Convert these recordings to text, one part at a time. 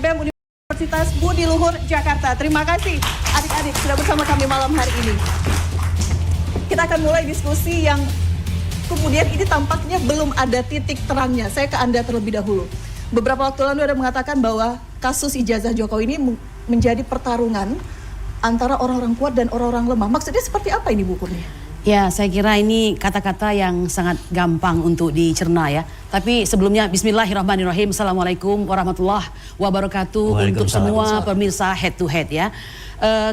BEM Universitas Budi Luhur Jakarta. Terima kasih adik-adik sudah bersama kami malam hari ini. Kita akan mulai diskusi yang kemudian ini tampaknya belum ada titik terangnya. Saya ke Anda terlebih dahulu. Beberapa waktu lalu Anda mengatakan bahwa kasus ijazah Jokowi ini menjadi pertarungan antara orang-orang kuat dan orang-orang lemah. Maksudnya seperti apa ini Bu Kurnia? Ya, saya kira ini kata-kata yang sangat gampang untuk dicerna ya. Tapi sebelumnya bismillahirrahmanirrahim. Assalamualaikum warahmatullahi wabarakatuh untuk semua pemirsa head to head ya.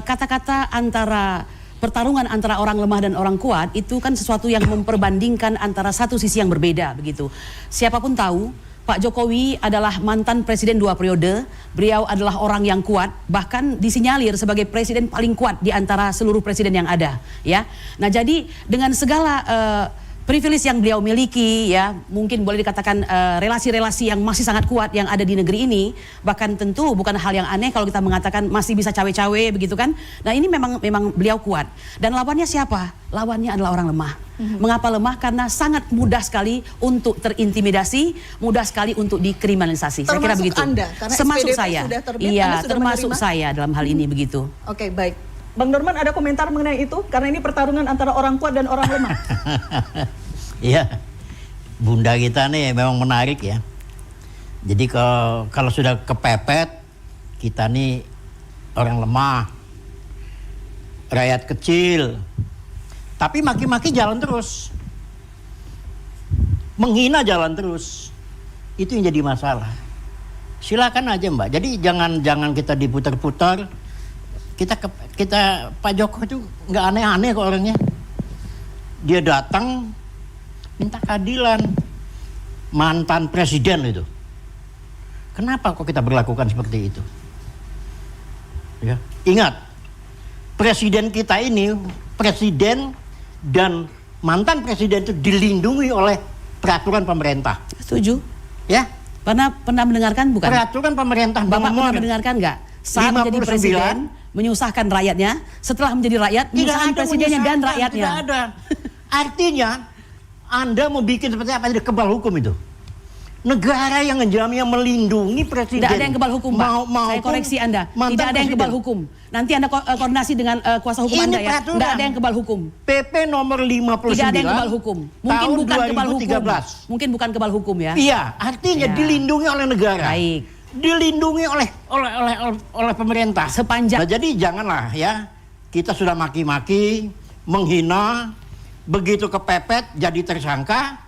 Kata-kata antara pertarungan antara orang lemah dan orang kuat itu kan sesuatu yang memperbandingkan antara satu sisi yang berbeda begitu. Siapapun tahu Pak Jokowi adalah mantan presiden 2 periode, beliau adalah orang yang kuat, bahkan disinyalir sebagai presiden paling kuat di antara seluruh presiden yang ada, ya. Nah, jadi dengan segala privilege yang beliau miliki, ya, mungkin boleh dikatakan relasi-relasi yang masih sangat kuat yang ada di negeri ini, bahkan tentu bukan hal yang aneh kalau kita mengatakan masih bisa cawe-cawe begitu kan. Nah, ini memang beliau kuat. Dan lawannya siapa? Lawannya adalah orang lemah. Mengapa lemah? Karena sangat mudah sekali untuk terintimidasi, mudah sekali untuk dikriminalisasi. Saya kira begitu. Anda, karena termasuk SPDP saya. Sudah terbit, iya, Anda sudah termasuk menerima? saya dalam hal ini begitu. Oke, baik. Bang Norman ada komentar mengenai itu? Karena ini pertarungan antara orang kuat dan orang lemah. Iya, bunda kita nih memang menarik ya. Jadi kalau sudah kepepet, kita nih orang lemah, rakyat kecil. Tapi maki-maki jalan terus, menghina jalan terus, itu yang jadi masalah. Silakan aja Mbak. Jadi jangan kita diputar-putar. Kita Pak Jokowi itu nggak aneh-aneh kok orangnya. Dia datang minta keadilan, mantan presiden itu. Kenapa kok kita berlakukan seperti itu? Ya, ingat, presiden kita ini presiden dan mantan presiden itu dilindungi oleh peraturan pemerintah. Setuju? Ya. Pernah mendengarkan bukan? Peraturan pemerintah Bapak nomor pernah mendengarkan nggak? Saat menjadi presiden, menyusahkan rakyatnya, setelah menjadi rakyat, menyusahkan presidennya dan rakyatnya. Tidak ada. Artinya, Anda mau bikin seperti apa? Jadi kebal hukum itu. Negara yang menjamin, yang melindungi presiden. Tidak ada yang kebal hukum, Pak. Saya koreksi Anda. Tidak ada yang kebal hukum. Nanti Anda koordinasi dengan kuasa hukum Anda ya. Tidak ada yang kebal hukum. PP nomor 59. Tidak ada yang kebal hukum. Mungkin tahun bukan 2013. kebal hukum. Mungkin bukan kebal hukum ya. Iya, artinya Ya. dilindungi oleh negara. Baik. Dilindungi oleh pemerintah. Sepanjang. Nah, jadi janganlah ya. Kita sudah maki-maki, menghina, begitu kepepet jadi tersangka.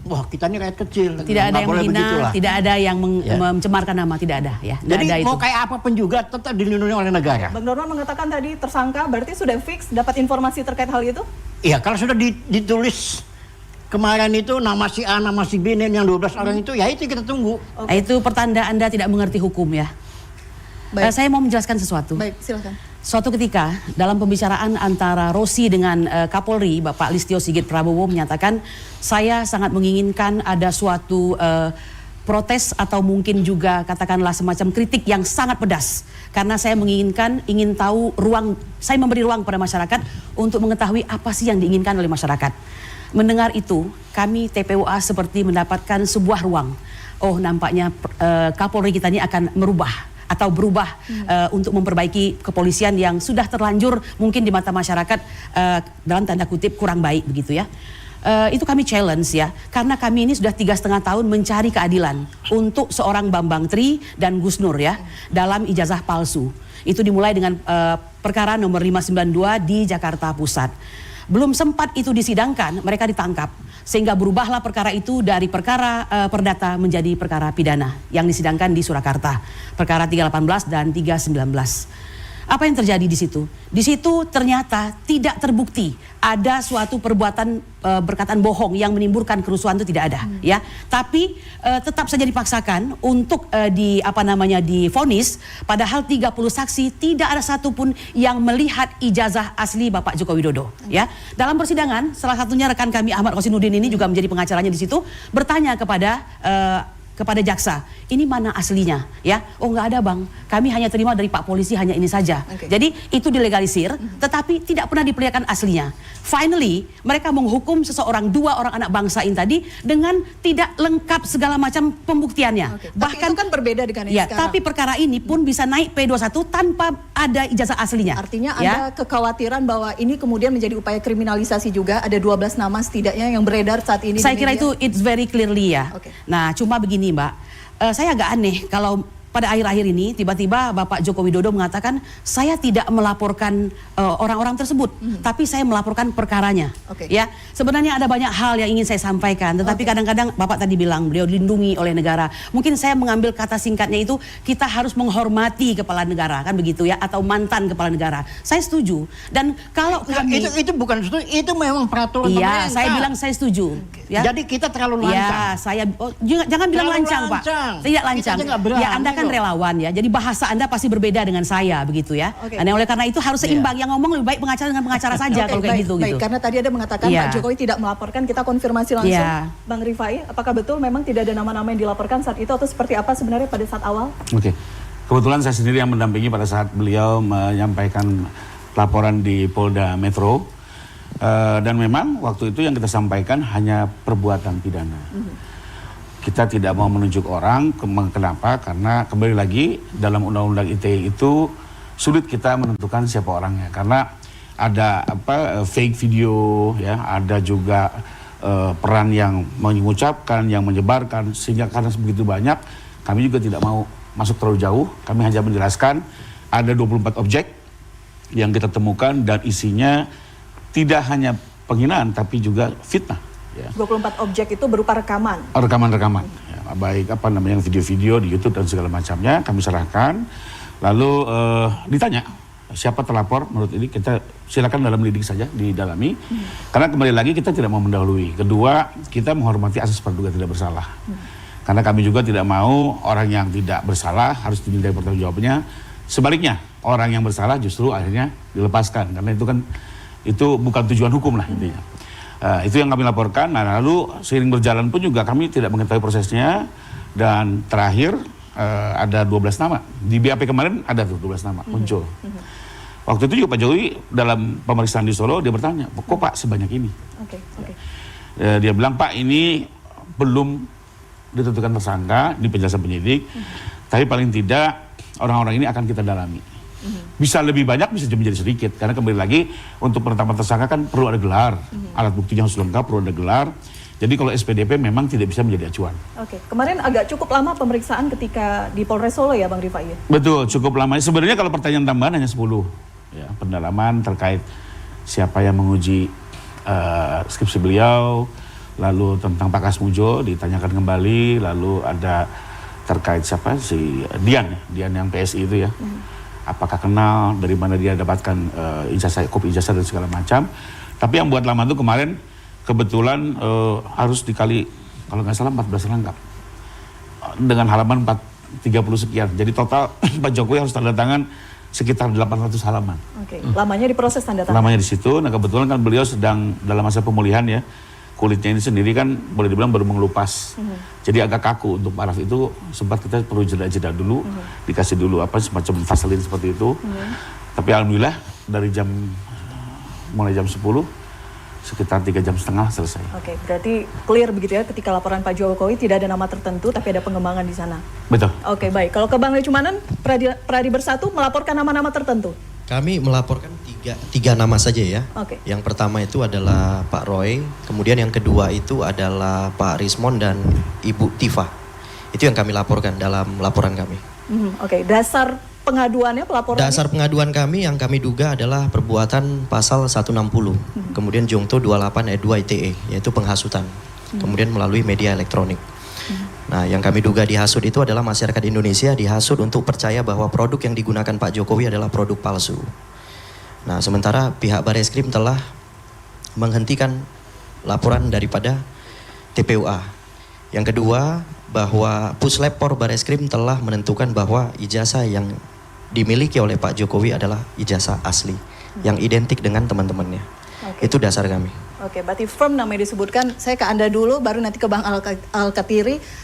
Wah, kita ini rakyat kecil. Tidak ada yang menghina, tidak ada yang mencemarkan nama, tidak ada ya. Jadi ada mau kayak apapun juga tetap dilindungi oleh negara. Bang Norman mengatakan tadi tersangka, berarti sudah fix dapat informasi terkait hal itu? Iya, kalau sudah ditulis kemarin itu nama si A, nama si B, yang 12 orang itu, ya itu kita tunggu. Okay. Itu pertanda Anda tidak mengerti hukum ya. Saya mau menjelaskan sesuatu. Baik, silakan. Suatu ketika dalam pembicaraan antara Rosi dengan Kapolri, Bapak Listio Sigit Prabowo menyatakan, saya sangat menginginkan ada suatu protes atau mungkin juga katakanlah semacam kritik yang sangat pedas. Karena saya ingin tahu saya memberi ruang pada masyarakat untuk mengetahui apa sih yang diinginkan oleh masyarakat. Mendengar itu, kami TPUA seperti mendapatkan sebuah ruang. Oh, nampaknya Kapolri kita ini akan berubah untuk memperbaiki kepolisian yang sudah terlanjur mungkin di mata masyarakat dalam tanda kutip kurang baik begitu ya. Itu kami challenge ya, karena kami ini sudah 3,5 tahun mencari keadilan untuk seorang Bambang Tri dan Gus Nur ya dalam ijazah palsu. Itu dimulai dengan perkara nomor 592 di Jakarta Pusat. Belum sempat itu disidangkan, mereka ditangkap. Sehingga berubahlah perkara itu dari perkara perdata menjadi perkara pidana yang disidangkan di Surakarta. Perkara 318 dan 319. Apa yang terjadi di situ? Di situ ternyata tidak terbukti ada suatu perbuatan perkataan bohong yang menimbulkan kerusuhan, itu tidak ada ya. Tapi tetap saja dipaksakan untuk divonis, padahal 30 saksi tidak ada satupun yang melihat ijazah asli Bapak Joko Widodo ya. Dalam persidangan salah satunya rekan kami Ahmad Rosinuddin ini juga menjadi pengacaranya di situ, bertanya kepada kepada jaksa, ini mana aslinya ya? Oh nggak ada bang, kami hanya terima dari Pak Polisi hanya ini saja. Jadi itu dilegalisir, tetapi tidak pernah diperlihatkan aslinya. Finally mereka menghukum seseorang, 2 orang anak bangsa ini tadi dengan tidak lengkap segala macam pembuktiannya. Bahkan itu kan berbeda dengan yang ya, sekarang. tapi perkara ini pun bisa naik P21 tanpa ada ijazah aslinya. Artinya ya? ada kekhawatiran bahwa ini kemudian menjadi upaya kriminalisasi juga. Ada 12 nama setidaknya yang beredar saat ini. Saya kira itu it's very clearly ya. Nah cuma begini Mbak, saya agak aneh kalau pada akhir-akhir ini tiba-tiba Bapak Joko Widodo mengatakan saya tidak melaporkan orang-orang tersebut, tapi saya melaporkan perkaranya. Ya, sebenarnya ada banyak hal yang ingin saya sampaikan, tetapi kadang-kadang Bapak tadi bilang beliau dilindungi oleh negara. Mungkin saya mengambil kata singkatnya itu kita harus menghormati kepala negara, kan begitu ya, atau mantan kepala negara. Saya setuju. Dan kalau kami itu bukan setuju, itu memang peraturan pemerintah. Iya, saya bilang saya setuju. Ya. Jadi kita terlalu lancang. Ya, saya jangan bilang lancang, Pak. Tidak lancang. Ya, Anda kan relawan ya. Jadi bahasa Anda pasti berbeda dengan saya begitu ya. Nah, oleh karena itu harus seimbang. Yang ngomong lebih baik pengacara dengan pengacara saja kalau kayak gitu. Baik, karena tadi ada mengatakan Pak Jokowi tidak melaporkan, kita konfirmasi langsung. Bang Rifai, apakah betul memang tidak ada nama-nama yang dilaporkan saat itu atau seperti apa sebenarnya pada saat awal? Oke. Kebetulan saya sendiri yang mendampingi pada saat beliau menyampaikan laporan di Polda Metro. Dan memang waktu itu yang kita sampaikan hanya perbuatan pidana. Kita tidak mau menunjuk orang, kenapa? Karena kembali lagi dalam Undang-Undang ITE itu sulit kita menentukan siapa orangnya, karena ada fake video, ya, ada juga peran yang mengucapkan, yang menyebarkan, sehingga karena begitu banyak, kami juga tidak mau masuk terlalu jauh. Kami hanya menjelaskan ada 24 objek yang kita temukan dan isinya tidak hanya penghinaan tapi juga fitnah. Ya. 24 objek itu berupa rekaman. Rekaman-rekaman, ya, baik video-video di YouTube dan segala macamnya kami serahkan. Lalu ditanya siapa terlapor, menurut ini kita silakan dalam lidik saja didalami. Karena kembali lagi kita tidak mau mendahului. Kedua, kita menghormati asas praduga tidak bersalah. Karena kami juga tidak mau orang yang tidak bersalah harus dimintai pertanggungjawabannya. Sebaliknya, orang yang bersalah justru akhirnya dilepaskan. Karena itu kan itu bukan tujuan hukum lah intinya. Itu yang kami laporkan. Nah, lalu seiring berjalan pun juga kami tidak mengetahui prosesnya. Dan terakhir ada 12 nama. Di BAP kemarin ada tuh 12 nama muncul. Waktu itu juga Pak Jokowi dalam pemeriksaan di Solo dia bertanya, kok Pak sebanyak ini? Dia bilang, Pak ini belum ditentukan tersangka, ini penjelasan penyidik. Tapi paling tidak orang-orang ini akan kita dalami. Bisa lebih banyak, bisa menjadi sedikit. Karena kembali lagi untuk penetapan tersangka kan perlu ada gelar. Alat buktinya harus lengkap, perlu ada gelar. Jadi kalau SPDP memang tidak bisa menjadi acuan. Kemarin agak cukup lama pemeriksaan ketika di Polres Solo ya Bang Rifai? Betul, cukup lama. Sebenarnya kalau pertanyaan tambahan hanya 10. Ya, pendalaman terkait siapa yang menguji skripsi beliau, lalu tentang Pak Kasmujo ditanyakan kembali, lalu ada terkait siapa si Dian yang PSI itu ya. Apakah kenal, dari mana dia dapatkan ijazah, kopi ijazah dan segala macam. Tapi yang buat lama itu kemarin kebetulan harus dikali kalau nggak salah 14 rangkap dengan halaman 30 sekian. Jadi total Pak Jokowi harus tanda tangan sekitar 800 halaman. Lamanya di proses tanda tangan. Lamanya di situ. Nah kebetulan kan beliau sedang dalam masa pemulihan ya. Kulitnya ini sendiri kan boleh dibilang baru mengelupas. Jadi agak kaku. Untuk paraf itu sempat kita perlu jeda-jeda dulu, dikasih dulu semacam vaselin seperti itu. Tapi alhamdulillah dari mulai jam 10 sekitar 3,5 jam selesai. Berarti clear begitu ya ketika laporan Pak Jokowi tidak ada nama tertentu tapi ada pengembangan di sana. Betul. Baik. Kalau ke Bang Lecumanan, Pradi Bersatu melaporkan nama-nama tertentu. Kami melaporkan tiga nama saja ya. Yang pertama itu adalah Pak Roy, kemudian yang kedua itu adalah Pak Rismon dan Ibu Tifa. Itu yang kami laporkan dalam laporan kami. Dasar pengaduannya, pelaporannya? Dasar pengaduan kami yang kami duga adalah perbuatan pasal 160, kemudian Jungto 28 ayat 2 ITE, yaitu penghasutan, kemudian melalui media elektronik. Nah, yang kami duga dihasut itu adalah masyarakat Indonesia dihasut untuk percaya bahwa produk yang digunakan Pak Jokowi adalah produk palsu. Nah, sementara pihak Bareskrim telah menghentikan laporan daripada TPUA. Yang kedua, bahwa Puslap-Por Bareskrim telah menentukan bahwa ijazah yang dimiliki oleh Pak Jokowi adalah ijazah asli, yang identik dengan teman-temannya. Itu dasar kami. Berarti firm namanya disebutkan. Saya ke Anda dulu, baru nanti ke Bang Al-Katiri.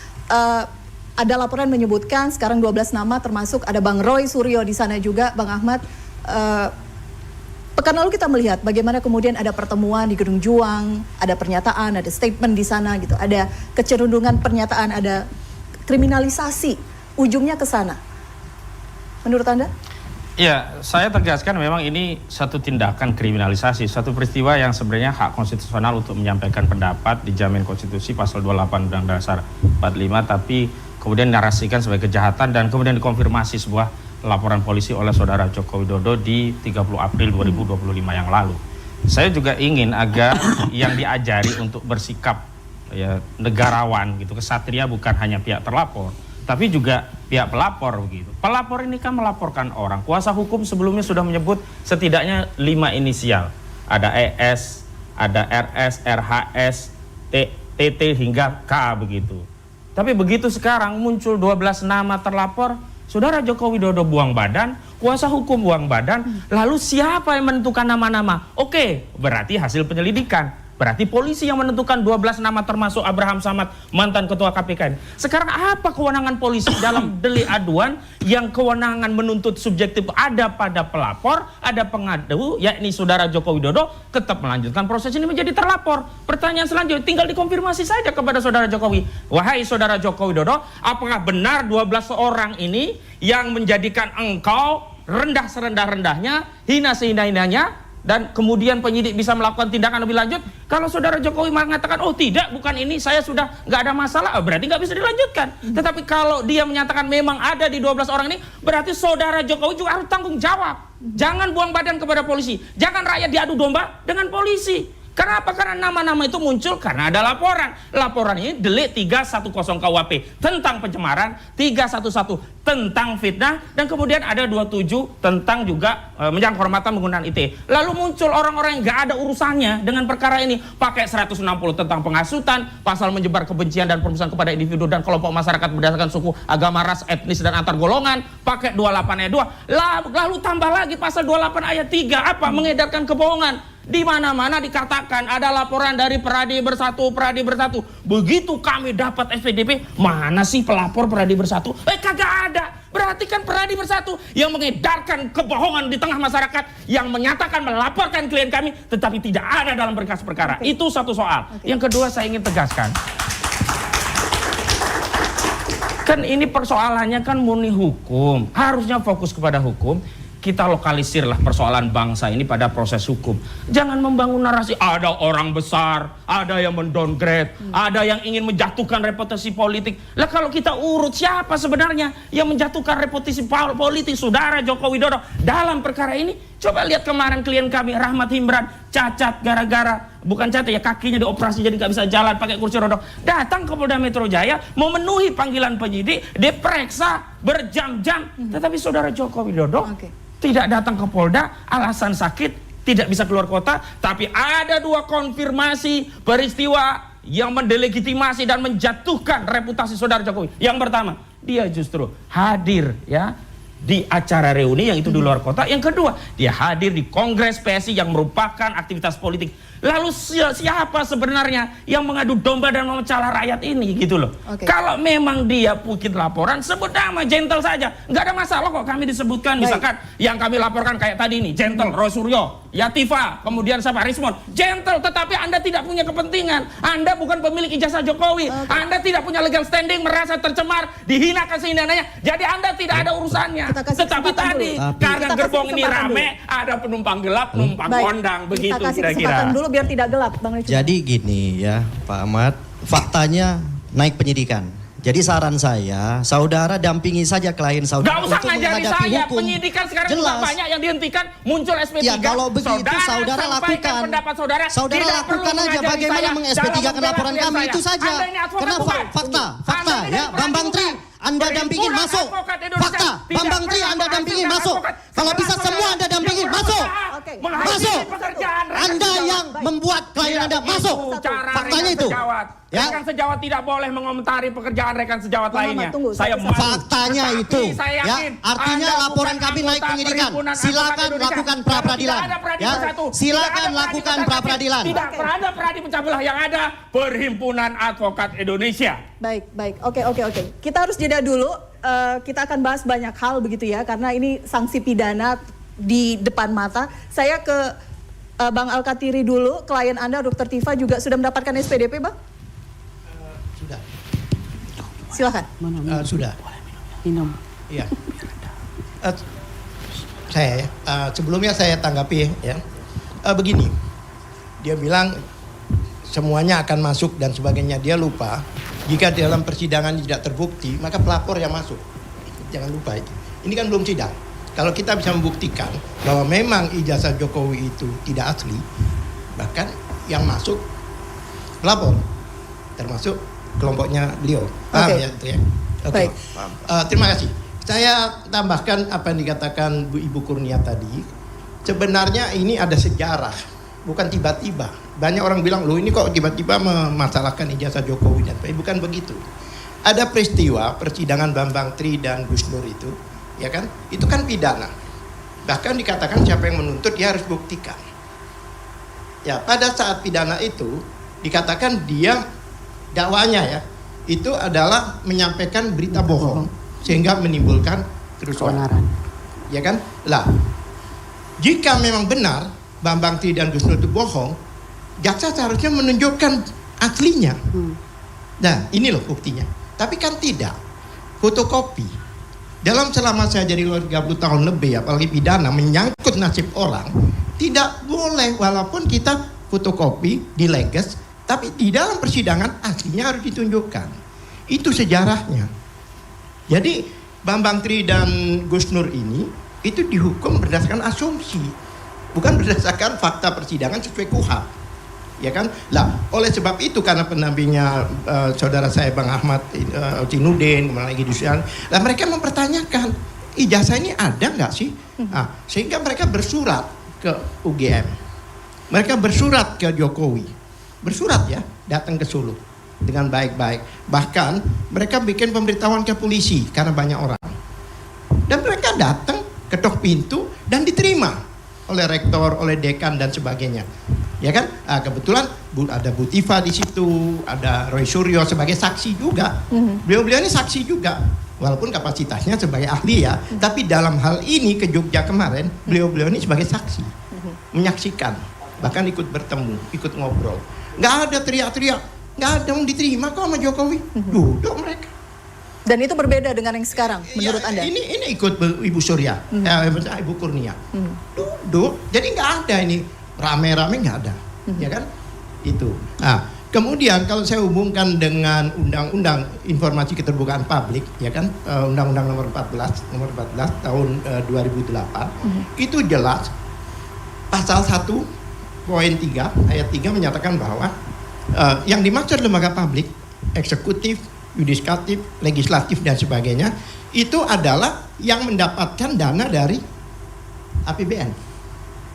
ada laporan menyebutkan sekarang 12 nama termasuk ada Bang Roy Suryo di sana juga, Bang Ahmad. Pekan lalu kita melihat bagaimana kemudian ada pertemuan di Gedung Juang, ada pernyataan, ada statement di sana gitu, ada kecenderungan pernyataan, ada kriminalisasi, ujungnya ke sana. Menurut Anda? Ya, saya tegaskan memang ini satu tindakan kriminalisasi, satu peristiwa yang sebenarnya hak konstitusional untuk menyampaikan pendapat dijamin konstitusi pasal 28 Undang-Undang Dasar 45, tapi kemudian narasikan sebagai kejahatan dan kemudian dikonfirmasi sebuah laporan polisi oleh saudara Joko Widodo di 30 April 2025 yang lalu. Saya juga ingin agar yang diajari untuk bersikap ya, negarawan gitu, kesatria bukan hanya pihak terlapor, tapi juga pihak pelapor begitu. Pelapor ini kan melaporkan orang. Kuasa hukum sebelumnya sudah menyebut setidaknya 5 inisial. Ada ES, ada RS, RHS, TT hingga K begitu. Tapi begitu sekarang muncul 12 nama terlapor, Saudara Joko Widodo buang badan, kuasa hukum buang badan, lalu siapa yang menentukan nama-nama? Oke, berarti hasil penyelidikan. Berarti polisi yang menentukan 12 nama termasuk Abraham Samad, mantan ketua KPK. Sekarang apa kewenangan polisi dalam delik aduan yang kewenangan menuntut subjektif ada pada pelapor, ada pengadu, yakni saudara Joko Widodo, tetap melanjutkan proses ini menjadi terlapor. Pertanyaan selanjutnya tinggal dikonfirmasi saja kepada saudara Jokowi. Wahai saudara Joko Widodo, apakah benar 12 orang ini yang menjadikan engkau rendah serendah-rendahnya, hina sehina-hinanya, dan kemudian penyidik bisa melakukan tindakan lebih lanjut? Kalau saudara Jokowi mengatakan, oh tidak, bukan ini, saya sudah nggak ada masalah, berarti nggak bisa dilanjutkan. Tetapi kalau dia menyatakan memang ada di 12 orang ini, berarti saudara Jokowi juga harus tanggung jawab. Jangan buang badan kepada polisi, jangan rakyat diadu domba dengan polisi. Kenapa? Karena nama-nama itu muncul karena ada laporan. Laporan ini delik 310 KUHP tentang pencemaran, 311 tentang fitnah, dan kemudian ada 27 tentang juga menjaga kehormatan menggunakan ITE. Lalu muncul orang-orang yang nggak ada urusannya dengan perkara ini, pakai 160 tentang penghasutan, pasal menyebar kebencian dan permusuhan kepada individu dan kelompok masyarakat berdasarkan suku, agama, ras, etnis, dan antar golongan, pakai 28 ayat 2. Lalu tambah lagi pasal 28 ayat 3, apa? Mengedarkan kebohongan. Di mana-mana dikatakan ada laporan dari Peradi Bersatu, Peradi Bersatu. Begitu kami dapat SPDP, mana sih pelapor Peradi Bersatu? Kagak ada. Berarti kan Peradi Bersatu yang mengedarkan kebohongan di tengah masyarakat, yang menyatakan melaporkan klien kami, tetapi tidak ada dalam berkas perkara. Itu satu soal. Yang kedua saya ingin tegaskan, kan ini persoalannya kan murni hukum, harusnya fokus kepada hukum. Kita lokalisirlah persoalan bangsa ini pada proses hukum. Jangan membangun narasi ada orang besar, ada yang mendowngrade, ada yang ingin menjatuhkan reputasi politik. Lah kalau kita urut siapa sebenarnya yang menjatuhkan reputasi politik saudara Joko Widodo dalam perkara ini? Coba lihat kemarin klien kami Rahmat Himran cacat gara-gara, bukan cacat ya, kakinya dioperasi jadi nggak bisa jalan pakai kursi roda. Datang ke Polda Metro Jaya memenuhi panggilan penyidik, diperiksa berjam-jam, tetapi saudara Joko Widodo tidak datang ke Polda, alasan sakit, tidak bisa keluar kota. Tapi ada 2 konfirmasi peristiwa yang mendelegitimasi dan menjatuhkan reputasi saudara Jokowi. Yang pertama, dia justru hadir ya di acara reuni yang itu di luar kota. Yang kedua, dia hadir di Kongres PSI yang merupakan aktivitas politik. Lalu siapa sebenarnya yang mengadu domba dan memecah rakyat ini gitu loh. Kalau memang dia bikin laporan, sebut nama, gentle saja, nggak ada masalah kok kami disebutkan. Misalkan yang kami laporkan kayak tadi ini, gentle, Roy Suryo, Yatifah, kemudian siapa, Rismon, gentle, tetapi Anda tidak punya kepentingan, Anda bukan pemilik ijazah Jokowi, Anda tidak punya legal standing, merasa tercemar, dihinakan sehinanya, jadi Anda tidak ada urusannya. Tetapi tadi karena gerbong ini rame, ada penumpang gelap, penumpang kondang, begitu kira-kira. Biar tidak gelap, Bang Rifki. Jadi gini ya Pak Ahmad, faktanya naik penyidikan. Jadi saran saya, saudara dampingi saja klien saudara. Gak usah untuk ngajari menghadapi saya, hukum. penyidikan sekarang juga banyak yang dihentikan, muncul SP3. Ya kalau begitu saudara lakukan. Pendapat saudara lakukan aja bagaimana meng-SP3 kan laporan kami, itu saja. Karena fakta ya, Bambang Tri, Anda dampingin masuk. Fakta, Bambang Tri Anda dampingin masuk. Kalau bisa semua Anda dampingin masuk. Masuk. Pekerjaan rekan Anda sejawat. yang membuat klien Anda masuk. Cara Faktanya rekan itu. sejawat. Ya. Rekan sejawat tidak boleh mengomentari pekerjaan rekan sejawat Bang lainnya. Ahmad, tunggu, Saya satu- malu. Faktanya Tetapi itu, saya ya, yakin artinya Anda laporan bukan kami naik anggota penyidikan. Perhimpunan Silakan Advokat Indonesia. lakukan Karena pra-peradilan. tidak ada peradi Ya, bersatu. silakan Tidak ada lakukan peradi bersatu. pra-peradilan. Tidak ada peradi pecah belah, yang ada Perhimpunan Advokat Indonesia. Baik, baik. Oke. Kita harus jeda dulu. Kita akan bahas banyak hal begitu ya, karena ini sanksi pidana di depan mata. Saya ke Bang Alkatiri dulu. Klien Anda, Dr. Tifa, juga sudah mendapatkan SPDP, Bang? Sudah. Silakan. Sudah. Minum. Iya. Saya ya, sebelumnya saya tanggapi ya. Begini, dia bilang semuanya akan masuk dan sebagainya. Dia lupa jika dalam persidangan tidak terbukti, maka pelapor yang masuk. Jangan lupa itu. Ini kan belum sidang. Kalau kita bisa membuktikan bahwa memang ijazah Jokowi itu tidak asli, bahkan yang masuk pelapor, termasuk kelompoknya beliau. Paham Oke. ya itu ya? Oke. Baik. Terima kasih. Saya tambahkan apa yang dikatakan Bu Ibu Kurnia tadi. Sebenarnya ini ada sejarah, bukan tiba-tiba. Banyak orang bilang, loh ini kok tiba-tiba memasalahkan ijazah Jokowi dan bukan begitu. Ada peristiwa persidangan Bambang Tri dan Gus Nur itu, ya kan? Itu kan pidana. Bahkan dikatakan siapa yang menuntut dia harus buktikan. Ya, pada saat pidana itu dikatakan dia dakwanya ya, itu adalah menyampaikan berita bohong sehingga menimbulkan kerusuhan. Keonaran. Ya kan? Lah, jika memang benar Bambang Tri dan Gus Nur itu bohong, jaksa seharusnya menunjukkan aslinya. Nah, ini loh buktinya. Tapi kan tidak. Fotokopi. Dalam selama saya jadi lawyer 30 tahun lebih, apalagi pidana menyangkut nasib orang, tidak boleh walaupun kita fotokopi, dileges, tapi di dalam persidangan aslinya harus ditunjukkan. Itu sejarahnya. Jadi Bambang Tri dan Gus Nur ini itu dihukum berdasarkan asumsi, bukan berdasarkan fakta persidangan sesuai KUHP. Ya kan? Lah, oleh sebab itu karena pendampingnya saudara saya Bang Ahmad Cinudin, kemudian lagi Dusian, lah mereka mempertanyakan ijazah ini ada nggak sih? Sehingga mereka bersurat ke UGM, mereka bersurat ke Jokowi, bersurat ya, datang ke Solo dengan baik-baik. Bahkan mereka bikin pemberitahuan ke polisi karena banyak orang, dan mereka datang ketok pintu dan diterima oleh rektor, oleh dekan dan sebagainya. Ya kan? Kebetulan ada Bu Tifa di situ, ada Roy Suryo sebagai saksi juga. Beliau-beliau ini saksi juga, walaupun kapasitasnya sebagai ahli ya. Tapi dalam hal ini ke Jogja kemarin, beliau-beliau ini sebagai saksi, menyaksikan, bahkan ikut bertemu, ikut ngobrol. Nggak ada teriak-teriak, nggak ada yang diterima kok sama Jokowi. Duduk mereka. Dan itu berbeda dengan yang sekarang, menurut Anda? Ini ikut Ibu Surya, Ibu Kurnia. Duduk, jadi nggak ada ini rame-rame, nggak ada, ya kan? Itu. Nah, kemudian kalau saya hubungkan dengan Undang-Undang Informasi Keterbukaan Publik, ya kan, Undang-Undang nomor 14 tahun 2008, itu jelas pasal 1 poin 3 ayat 3 menyatakan bahwa yang dimaksud lembaga publik, eksekutif, yudikatif, legislatif dan sebagainya itu adalah yang mendapatkan dana dari APBN.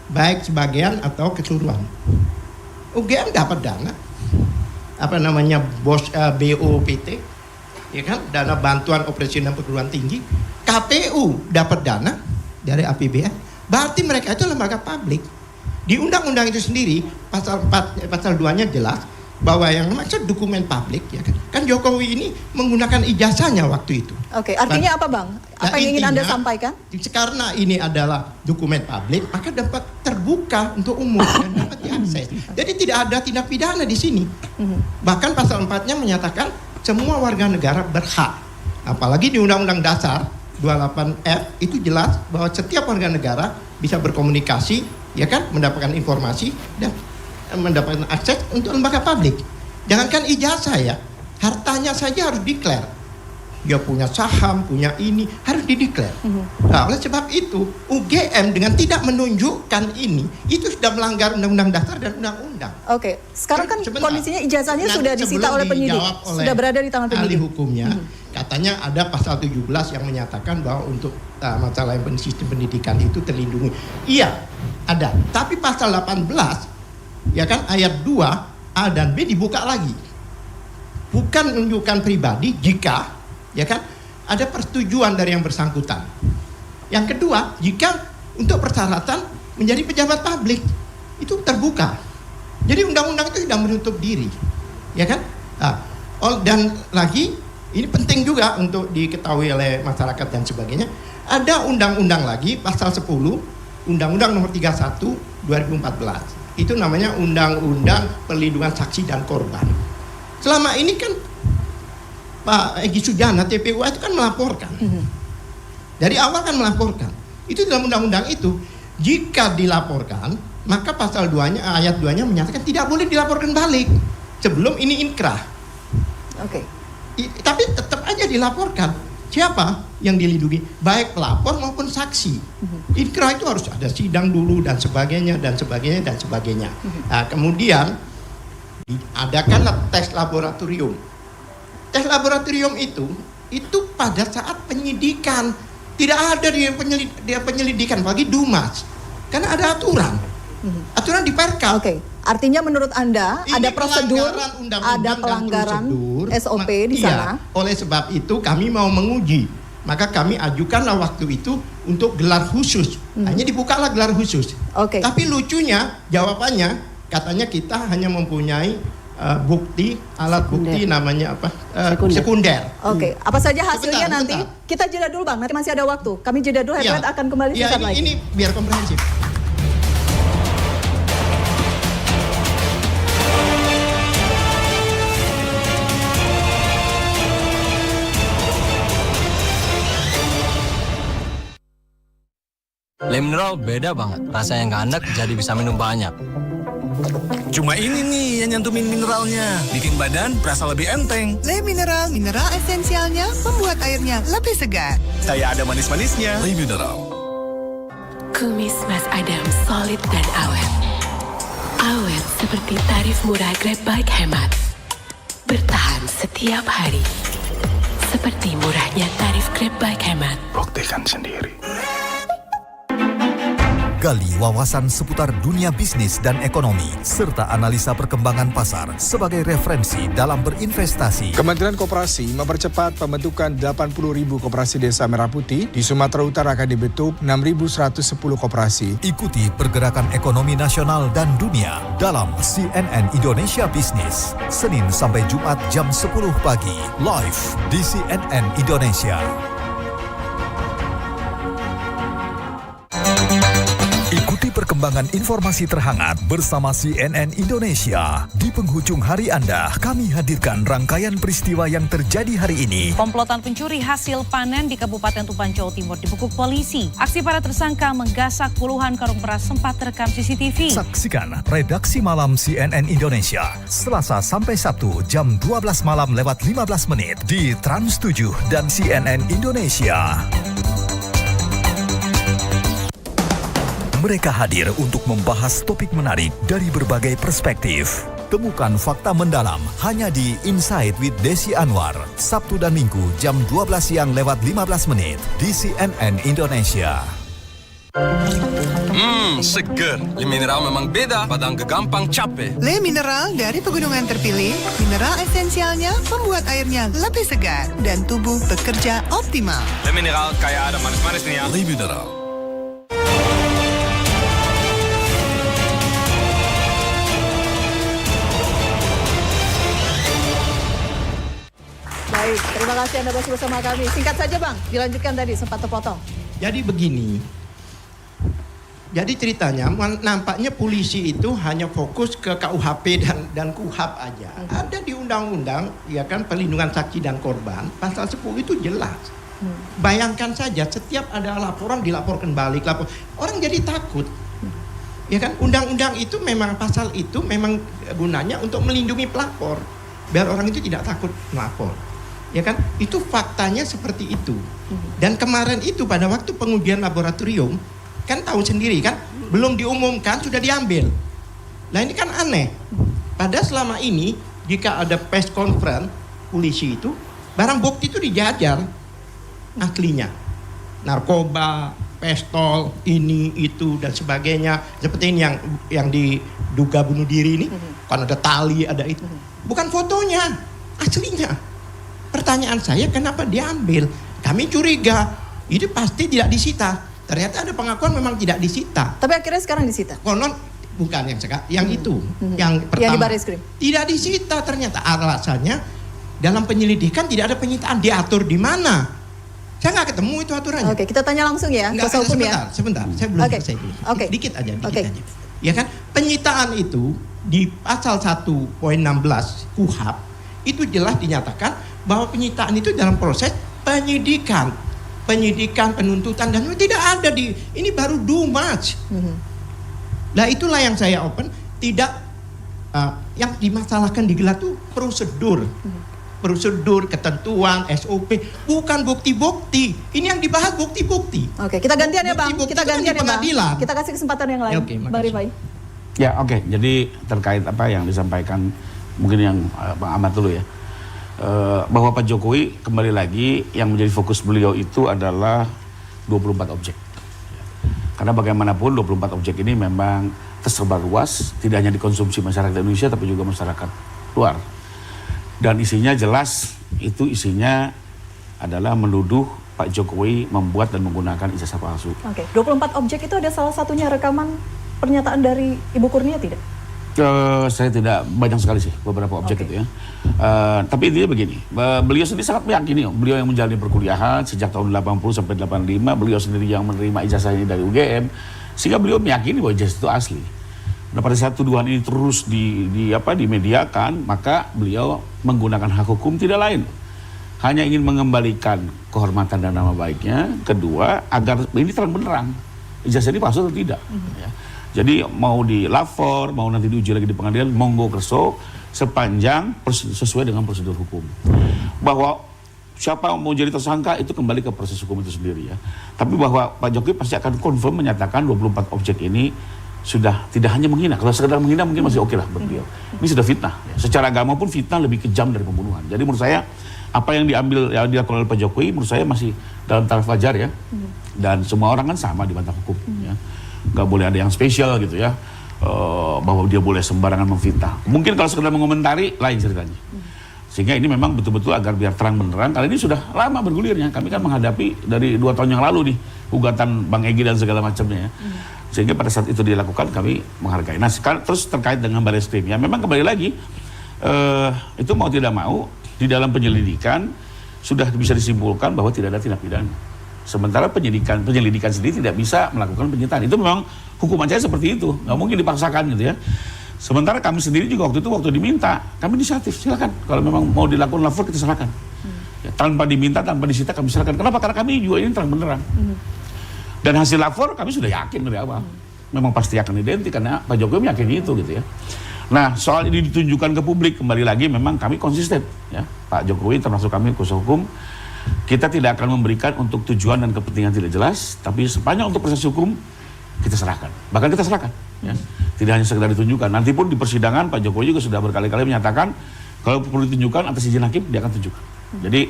Baik sebagian atau keseluruhan. UGM dapat dana, apa namanya BOPT, ya kan, dana bantuan operasional perguruan tinggi. KPU dapat dana dari APBN. Berarti mereka itu lembaga publik. Di undang-undang itu sendiri pasal 4 pasal 2-nya jelas bahwa yang maksud dokumen publik, ya kan. Kan Jokowi ini menggunakan ijazahnya waktu itu. Oke, artinya apa Bang? Apa yang ingin Anda intinya, sampaikan? Karena ini adalah dokumen publik, maka dapat terbuka untuk umum dan dapat diakses. Jadi tidak ada tindak pidana di sini. Bahkan pasal 4-nya menyatakan semua warga negara berhak. Apalagi di Undang-Undang Dasar 28F itu jelas bahwa setiap warga negara bisa berkomunikasi, ya kan, mendapatkan informasi dan mendapatkan akses untuk lembaga publik. Jangankan ijazah ya, hartanya saja harus declare. dia punya saham, punya ini, harus dideklar. Nah, oleh sebab itu, UGM dengan tidak menunjukkan ini, itu sudah melanggar Undang-Undang Dasar dan Undang-Undang. Oke, sekarang kan Sebentar. kondisinya ijazahnya Nah, sudah disita sebelum oleh penyidik, dijawab oleh sudah berada di tangan ahli penyidik. hukumnya, katanya ada pasal 17 yang menyatakan bahwa untuk masalah yang sistem pendidikan itu terlindungi. Iya, ada. Tapi pasal 18, ya kan, ayat 2, A dan B dibuka lagi. Bukan menunjukkan pribadi jika, ya kan, ada persetujuan dari yang bersangkutan. Yang kedua, jika untuk persyaratan menjadi pejabat publik, itu terbuka. Jadi undang-undang itu sudah menutup diri, ya kan? Nah, dan lagi ini penting juga untuk diketahui oleh masyarakat dan sebagainya. Ada undang-undang lagi pasal 10 Undang-Undang Nomor 31 2014. Itu namanya Undang-Undang Perlindungan Saksi dan Korban. Selama ini kan Pak Egy Sujana TPUA itu kan melaporkan. Dari awal kan melaporkan. Itu dalam undang-undang itu, jika dilaporkan, maka pasal 2-nya, ayat 2-nya menyatakan tidak boleh dilaporkan balik sebelum ini inkrah. Oke. Tapi tetap aja dilaporkan. Siapa yang dilindungi? Baik pelapor maupun saksi. Inkrah itu harus ada sidang dulu dan sebagainya dan sebagainya dan sebagainya. Nah, kemudian adakanlah tes laboratorium. Tes laboratorium itu pada saat penyidikan, tidak ada di penyelidikan, bagi Dumas, karena ada aturan di Perkap. Oke, artinya menurut Anda Ini ada prosedur, pelanggaran undang-undang ada dan pelanggaran prosedur. SOP di Iya, sana. oleh sebab itu kami mau menguji, maka kami ajukanlah waktu itu untuk gelar khusus. Hanya dibukalah gelar khusus. Oke. Tapi lucunya jawabannya, katanya kita hanya mempunyai alat bukti namanya apa? Sekunder. Oke, apa saja hasilnya Sebentar, nanti? sebentar. Kita jeda dulu Bang, nanti masih ada waktu. Kami jeda dulu, Iya. Headlight akan kembali Iya, sesaat lagi. ini biar komprehensif. Le mineral beda banget, rasanya nggak enak jadi bisa minum banyak. Cuma ini nih yang nyantumin mineralnya, bikin badan berasa lebih enteng. Le Mineral, mineral esensialnya membuat airnya lebih segar. Saya ada manis-manisnya. Le Mineral. Kumis Mas Adam solid dan awet. Awet seperti tarif murah Grab Bike Hemat. Bertahan setiap hari. Seperti murahnya tarif Grab Bike Hemat. Buktikan sendiri. Gali wawasan seputar dunia bisnis dan ekonomi, serta analisa perkembangan pasar sebagai referensi dalam berinvestasi. Kementerian Koperasi mempercepat pembentukan 80.000 koperasi desa Merah Putih. Di Sumatera Utara akan dibentuk 6.110 koperasi. Ikuti pergerakan ekonomi nasional dan dunia dalam CNN Indonesia Bisnis. Senin sampai Jumat jam 10 pagi, live di CNN Indonesia. Ikuti perkembangan informasi terhangat bersama CNN Indonesia. Di penghujung hari Anda, kami hadirkan rangkaian peristiwa yang terjadi hari ini. Komplotan pencuri hasil panen di Kabupaten Tuban, Jawa Timur dibekuk polisi. Aksi para tersangka menggasak puluhan karung beras sempat terekam CCTV. Saksikan redaksi malam CNN Indonesia, Selasa sampai Sabtu jam 12 malam lewat 15 menit di Trans 7 dan CNN Indonesia. Mereka hadir untuk membahas topik menarik dari berbagai perspektif. Temukan fakta mendalam hanya di Insight with Desi Anwar, Sabtu dan Minggu jam 12 siang lewat 15 menit di CNN Indonesia. Seger. Le mineral memang beda, badan gampang capek. Le Mineral dari pegunungan terpilih, mineral esensialnya membuat airnya lebih segar dan tubuh bekerja optimal. Le Mineral kayak ada manis-manis nih ya. Le Mineral. Baik, terima kasih Anda masih bersama kami. Singkat saja Bang, dilanjutkan tadi, sempat terpotong. Jadi begini, jadi ceritanya nampaknya polisi itu hanya fokus ke KUHP dan KUHAP aja. Ada di undang-undang, ya kan, perlindungan saksi dan korban, pasal 10 itu jelas. Bayangkan saja setiap ada laporan dilaporkan balik, orang jadi takut. Ya kan, undang-undang itu memang pasal itu memang gunanya untuk melindungi pelapor, biar orang itu tidak takut melapor. Ya kan? Itu faktanya seperti itu. Dan kemarin itu pada waktu pengujian laboratorium, kan tahu sendiri kan, belum diumumkan sudah diambil. Nah ini kan aneh. Padahal selama ini jika ada press conference polisi itu, barang bukti itu dijajar ahlinya. Narkoba, pistol, ini itu dan sebagainya. Seperti ini yang diduga bunuh diri ini, kan ada tali, ada itu. Bukan fotonya, aslinya. Pertanyaan saya kenapa diambil? Kami curiga itu pasti tidak disita. Ternyata ada pengakuan memang tidak disita. Tapi akhirnya sekarang disita. Konon bukan yang itu, yang pertama. Yang di Barreskrim. Tidak disita ternyata. Alasannya dalam penyelidikan tidak ada penyitaan, diatur di mana? Saya nggak ketemu itu aturannya. Oke, kita tanya langsung ya, kuasa hukum ya. Sebentar, saya belum selesai dulu. Dikit aja. Ya kan, penyitaan itu di pasal 1.16 KUHP itu jelas dinyatakan bahwa penyitaan itu dalam proses penyidikan, penuntutan, dan tidak ada ini baru do much. Nah itulah yang saya open, tidak yang dimasalahkan di Gelar itu prosedur, ketentuan, SOP, bukan bukti-bukti. Ini yang dibahas bukti-bukti. Oke, kita gantian ya Bang. Kita gantian ya Bang. Kita kasih kesempatan yang lain. Bang Rifai. Ya oke, jadi terkait apa yang disampaikan mungkin yang Bang Ahmad dulu ya. Bahwa Pak Jokowi kembali lagi yang menjadi fokus beliau itu adalah 24 objek. Karena bagaimanapun 24 objek ini memang tersebar luas, tidak hanya dikonsumsi masyarakat Indonesia tapi juga masyarakat luar. Dan isinya jelas, itu isinya adalah menuduh Pak Jokowi membuat dan menggunakan ijazah palsu. Oke, 24 objek itu ada salah satunya rekaman pernyataan dari Ibu Kurnia tidak? Saya tidak banyak sekali sih beberapa objek itu ya. Tapi intinya begini, beliau sendiri sangat meyakini, beliau yang menjalani perkuliahan sejak tahun 80 sampai 85, beliau sendiri yang menerima ijazah ini dari UGM, sehingga beliau meyakini bahwa ijazah itu asli. Nah pada saat tuduhan ini terus dimediakan, maka beliau menggunakan hak hukum tidak lain, hanya ingin mengembalikan kehormatan dan nama baiknya. Kedua, agar ini terang benderang ijazah ini palsu atau tidak. Ya. Jadi mau dilapor, mau nanti diuji lagi di pengadilan, monggo kerso sepanjang sesuai dengan prosedur hukum. Bahwa siapa yang mau jadi tersangka itu kembali ke proses hukum itu sendiri ya. Tapi bahwa Pak Jokowi pasti akan confirm menyatakan 24 objek ini sudah tidak hanya menghina. Kalau sekedar menghina mungkin masih oke lah buat beliau. Ini sudah fitnah. Ya. Secara agama pun fitnah lebih kejam dari pembunuhan. Jadi menurut saya apa yang dilakukan oleh Pak Jokowi menurut saya masih dalam taraf wajar ya. Dan semua orang kan sama di mata hukum ya. Nggak boleh ada yang spesial gitu ya, bahwa dia boleh sembarangan memfitnah. Mungkin kalau sekedar mengomentari lain ceritanya. Sehingga ini memang betul-betul agar biar terang benderang. Kali ini sudah lama bergulirnya. Kami kan menghadapi dari 2 tahun yang lalu nih gugatan Bang Egy dan segala macamnya ya. Sehingga pada saat itu dilakukan kami menghargai. Nah sekarang terus terkait dengan Barreskrim ya, memang kembali lagi itu mau tidak mau di dalam penyelidikan sudah bisa disimpulkan bahwa tidak ada tindak pidana. Sementara penyelidikan sendiri tidak bisa melakukan penyitaan. Itu memang hukuman saya seperti itu, nggak mungkin dipaksakan gitu ya. Sementara kami sendiri juga waktu diminta, kami inisiatif, silakan. Kalau memang mau dilakukan lapor kita silakan. Ya, tanpa diminta, tanpa disita kami silakan. Kenapa? Karena kami juga ini terang benerang. Dan hasil lapor kami sudah yakin dari awal. Memang pasti akan identik karena Pak Jokowi meyakini itu gitu ya. Nah soal ini ditunjukkan ke publik, kembali lagi memang kami konsisten ya. Pak Jokowi termasuk kami kuasa hukum, kita tidak akan memberikan untuk tujuan dan kepentingan tidak jelas, tapi sepanjang untuk proses hukum kita serahkan. Bahkan kita serahkan ya. Tidak hanya sekedar ditunjukkan. Nanti pun di persidangan Pak Jokowi juga sudah berkali-kali menyatakan kalau perlu ditunjukkan atas izin hakim dia akan tunjukkan. Jadi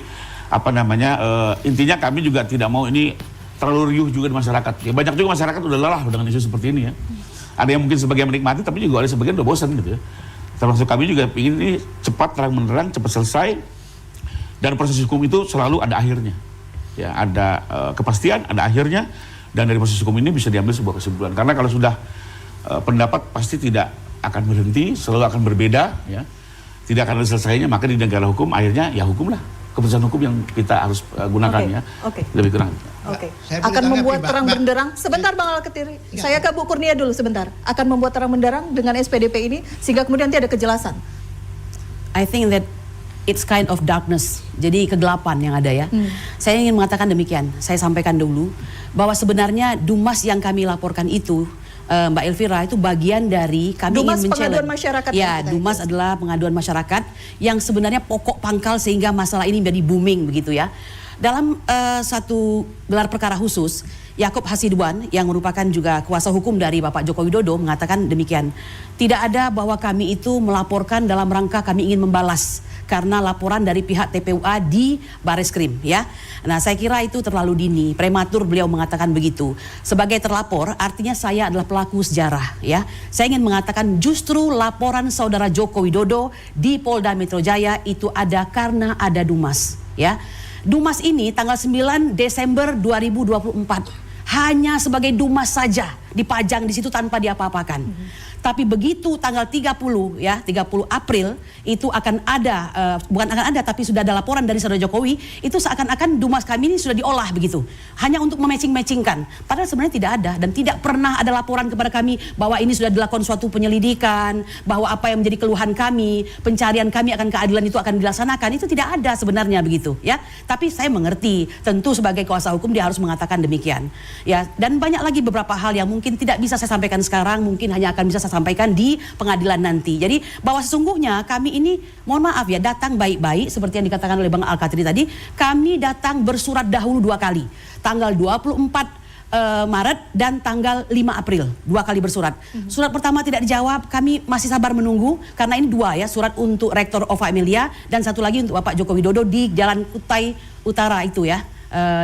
intinya kami juga tidak mau ini terlalu riuh juga di masyarakat. Ya banyak juga masyarakat udah lelah dengan isu seperti ini ya. Ada yang mungkin sebagian menikmati tapi juga ada sebagian udah bosan gitu ya. Termasuk kami juga ingin ini cepat terang benderang, cepat selesai. Dan proses hukum itu selalu ada akhirnya. Ya, ada kepastian, ada akhirnya, dan dari proses hukum ini bisa diambil sebuah kesimpulan. Karena kalau sudah pendapat pasti tidak akan berhenti, selalu akan berbeda, ya. Tidak akan ada selesainya, maka di negara hukum akhirnya ya hukum lah. Keputusan hukum yang kita harus gunakan ya. Lebih kurang. Akan membuat terang benderang. Sebentar Bang Alketiri, saya ke Bu Kurnia dulu sebentar. Akan membuat terang benderang dengan SPDP ini sehingga kemudian nanti ada kejelasan. I think that it's kind of darkness, jadi kegelapan yang ada ya. Saya ingin mengatakan demikian, saya sampaikan dulu bahwa sebenarnya Dumas yang kami laporkan itu Mbak Elvira, itu bagian dari kami Dumas ingin Pengaduan men-challenge. Masyarakat Ya, kita Dumas adalah pengaduan masyarakat yang sebenarnya pokok pangkal sehingga masalah ini menjadi booming begitu ya. Dalam satu gelar perkara khusus, Yaakob Hasiduan yang merupakan juga kuasa hukum dari Bapak Joko Widodo mengatakan demikian. Tidak ada bahwa kami itu melaporkan dalam rangka kami ingin membalas karena laporan dari pihak TPUA di Bareskrim ya. Nah, saya kira itu terlalu dini, prematur beliau mengatakan begitu. Sebagai terlapor artinya saya adalah pelaku sejarah ya. Saya ingin mengatakan justru laporan saudara Joko Widodo di Polda Metro Jaya itu ada karena ada Dumas ya. Dumas ini tanggal 9 Desember 2024 hanya sebagai Dumas saja dipajang di situ tanpa diapa-apakan. Tapi begitu tanggal 30 April itu akan ada, bukan akan ada tapi sudah ada laporan dari saudara Jokowi, itu seakan-akan Dumas kami ini sudah diolah begitu. Hanya untuk mematching-matchingkan. Padahal sebenarnya tidak ada dan tidak pernah ada laporan kepada kami bahwa ini sudah dilakukan suatu penyelidikan, bahwa apa yang menjadi keluhan kami, pencarian kami akan keadilan itu akan dilaksanakan. Itu tidak ada sebenarnya begitu ya. Tapi saya mengerti, tentu sebagai kuasa hukum dia harus mengatakan demikian. Ya, dan banyak lagi beberapa hal yang mungkin tidak bisa saya sampaikan sekarang, mungkin hanya akan bisa saya sampaikan di pengadilan nanti. Jadi bahwa sesungguhnya kami ini, mohon maaf ya, datang baik-baik seperti yang dikatakan oleh Bang Al-Katiri tadi. Kami datang bersurat dahulu 2 kali, tanggal 24 Maret dan tanggal 5 April, 2 kali bersurat. Surat pertama tidak dijawab, kami masih sabar menunggu karena ini 2 ya, surat untuk Rektor Ova Emilia dan satu lagi untuk Bapak Joko Widodo di Jalan Kutai Utara itu ya,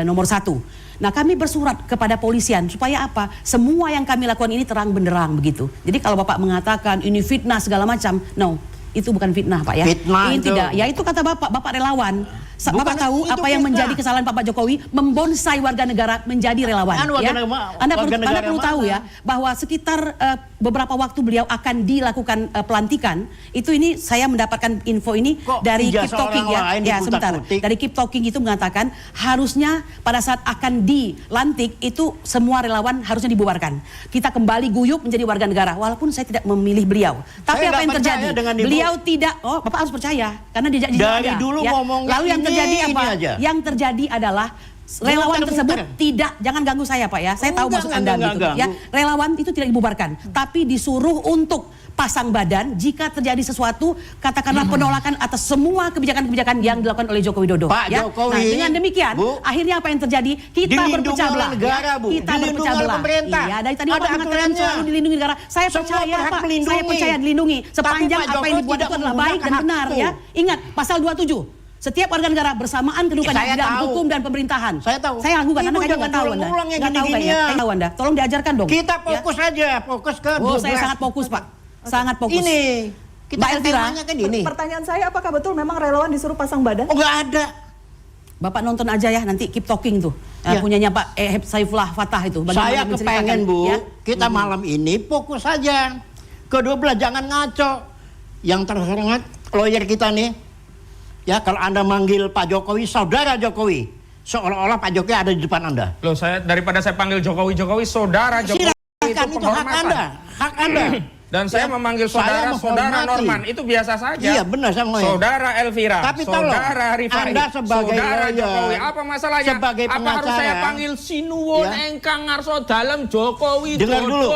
nomor 1. Nah, kami bersurat kepada polisian supaya apa? Semua yang kami lakukan ini terang benderang begitu. Jadi kalau Bapak mengatakan ini fitnah segala macam, no, itu bukan fitnah Pak ya. Fitnah ini itu. tidak. Ya itu kata Bapak relawan. Bapak tahu apa yang menjadi kesalahan Bapak Jokowi? Membonsai warga negara menjadi relawan. Ya? Anda perlu tahu ya bahwa sekitar beberapa waktu beliau akan dilakukan pelantikan. Itu ini saya mendapatkan info ini dari Keep Talking ya. Ya sebentar. Dari Keep Talking itu mengatakan harusnya pada saat akan dilantik itu semua relawan harusnya dibubarkan. Kita kembali guyup menjadi warga negara. Walaupun saya tidak memilih beliau. Tapi apa yang terjadi? Beliau tidak. Oh, Bapak harus percaya karena dia dari dulu ya. ngomongnya. Lalu yang terjadi apa? Aja. Yang terjadi adalah relawan tersebut tidak, jangan ganggu saya Pak ya. Saya tahu maksud Anda gitu ya. Relawan itu tidak dibubarkan, tapi disuruh untuk pasang badan jika terjadi sesuatu, katakanlah penolakan atas semua kebijakan-kebijakan yang dilakukan oleh Joko Widodo. Pak ya. Jokowi, nah, dengan demikian, akhirnya apa yang terjadi? Kita berpecah belah. Negara, Bu. Kita berpecah belah. Iya, dari tadi Bapak mengatakan selalu dilindungi negara. Saya percaya Pak, saya percaya dilindungi sepanjang apa yang dibuat itu adalah baik dan benar ya. Ingat pasal 27. Setiap warga negara bersamaan kedudukan di bidang hukum dan pemerintahan. Saya tahu. Saya lakukan, Anda kayaknya nggak tahu Anda. Nggak tahu kayaknya. Tahu Anda. Tolong diajarkan dong. Kita fokus aja, fokus ke 12. Oh, saya sangat fokus Pak. Sangat fokus. Ini. Kita temanya kan ini. Pertanyaan saya, apakah betul memang relawan disuruh pasang badan? Oh, nggak ada. Bapak nonton aja ya nanti Keep Talking tuh. Ya. Punyanya Pak Saifullah Fatah itu. Saya kepengen Bu, ya? kita malam ini fokus saja. Kedua jangan ngaco. Yang terhormat lawyer kita nih. Ya, kalau Anda manggil Pak Jokowi, saudara Jokowi, seolah-olah Pak Jokowi ada di depan Anda. Loh, daripada saya panggil Jokowi, saudara Jokowi itu hak Anda, hak Anda. Dan saya memanggil saudara Norman, itu biasa saja. Iya, benar saya ngomong. Saudara Elvira, tapi saudara Rifai, Anda sebagai saudara lawyer, Jokowi, apa masalahnya? sebagai apa harus pengacara, saya panggil Sinuwun Engkang Ngarso dalam Jokowi dengar dulu.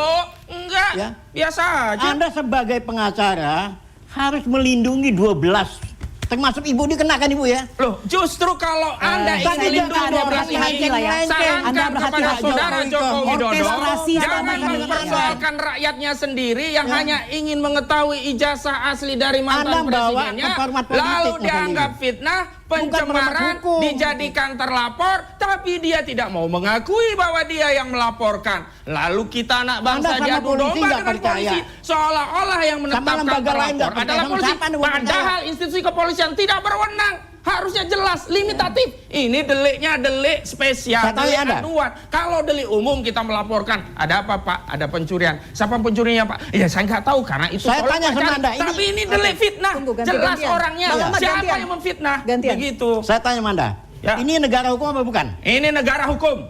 Enggak, ya. Biasa aja. Anda sebagai pengacara harus melindungi 12. Termasuk ibu dikenakan ibu ya. Loh, justru kalau Anda ingin melindungi berhati ini, sarankan kepada saudara Joko Widodo, jangan mempersoalkan rakyatnya sendiri yang hanya ingin mengetahui ijazah asli dari mantan presidennya, lalu dianggap fitnah, pencemaran, dijadikan terlapor, tapi dia tidak mau mengakui bahwa dia yang melaporkan. Lalu kita anak bangsa diadu domba dengan polisi, seolah-olah yang menetapkan terlapor adalah polisi. Padahal institusi kepolisian tidak berwenang. Harusnya jelas, limitatif. Ini deliknya delik spesial, delik aduan. Kalau delik umum kita melaporkan, ada apa Pak? Ada pencurian. Siapa pencurinya Pak? Ya saya nggak tahu karena itu saya tanya sama Anda. Tapi ini delik fitnah. Jelas orangnya. Siapa yang memfitnah? Begitu. Saya tanya sama Anda. Ya. Ini negara hukum apa bukan? Ini negara hukum.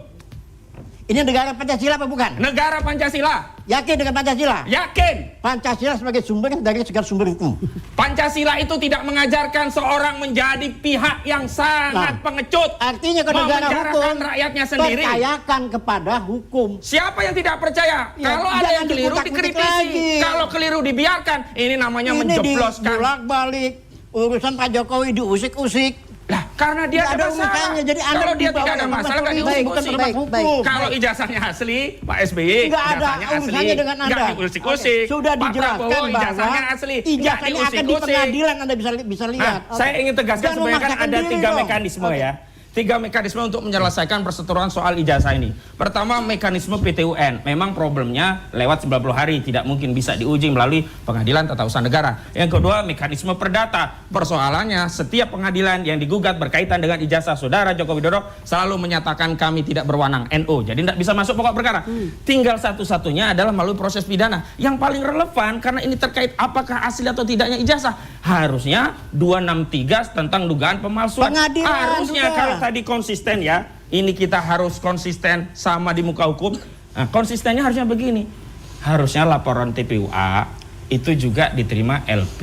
Ini negara Pancasila apa bukan? Negara Pancasila. Yakin dengan Pancasila? Yakin. Pancasila sebagai sumber dari segala sumber hukum. Pancasila itu tidak mengajarkan seorang menjadi pihak yang sangat pengecut. Artinya kalau negara hukum, memenjarakan rakyatnya sendiri. percayakan kepada hukum. Siapa yang tidak percaya? Ya, Kalau ada yang keliru dikritisi. Kalau keliru dibiarkan. Ini namanya menjebloskan. Bolak-balik urusan Pak Jokowi diusik-usik. Lah, karena dia ada masalah. urusannya. Jadi kalau dia tidak ada masalah, nggak diusik-usik. Kalau ijazahnya asli, Pak SBY, nggak ada ijazahnya asli, urusannya dengan Anda. nggak diusik-usik. Sudah Pak dijelaskan Prabowo, bahwa ijazahnya asli, nggak ijazahnya akan di diusik-usik. pengadilan, Anda bisa lihat. Saya ingin tegaskan Jangan sebenarnya kan memaksakan ada diri 3 dong. mekanisme ya. 3 mekanisme untuk menyelesaikan perseteruan soal ijazah ini. Pertama, mekanisme PT-UN. Memang problemnya lewat 90 hari, tidak mungkin bisa diuji melalui pengadilan tata usaha negara. Yang kedua, mekanisme perdata. Persoalannya, setiap pengadilan yang digugat berkaitan dengan ijazah saudara Joko Widodo selalu menyatakan kami tidak berwenang, NO. Jadi tidak bisa masuk pokok perkara. Tinggal satu-satunya adalah melalui proses pidana. Yang paling relevan, karena ini terkait apakah asli atau tidaknya ijazah, harusnya 263 tentang dugaan pemalsuan. Pengadilan Harusnya juga. kalau tadi konsisten ya, ini kita harus konsisten sama di muka hukum. Nah, konsistennya harusnya begini. Harusnya laporan TPUA itu juga diterima LP.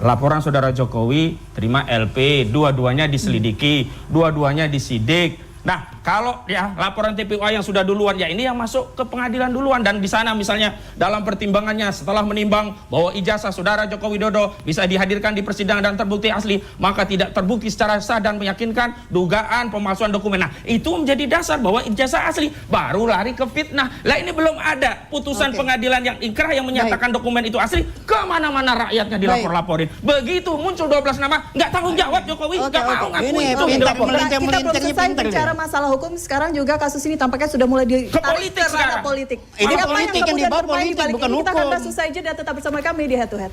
Laporan saudara Jokowi terima LP, dua-duanya diselidiki, dua-duanya disidik. Nah, kalau ya laporan TPUA yang sudah duluan, ya ini yang masuk ke pengadilan duluan. Dan di sana misalnya dalam pertimbangannya setelah menimbang bahwa ijazah saudara Joko Widodo bisa dihadirkan di persidangan dan terbukti asli, maka tidak terbukti secara sah dan meyakinkan dugaan pemalsuan dokumen. Nah, itu menjadi dasar bahwa ijazah asli, baru lari ke fitnah. Lah ini belum ada putusan pengadilan yang inkrah yang menyatakan dokumen itu asli, kemana-mana rakyatnya dilapor-laporin. Begitu muncul 12 nama, nggak tanggung jawab Jokowi, nggak mau ngaku Ini itu. pintar Kita belum melintir-melintirnya selesai pintar bicara masalah hukum, sekarang juga kasus ini tampaknya sudah mulai ditarik politik ke ranah sekarang. politik. Ini Siapa politik yang kemudian dibawa bermain di politik, balik bukan ini? Kita akan hukum. bahas usai jeda, tetap bersama kami di Head to Head.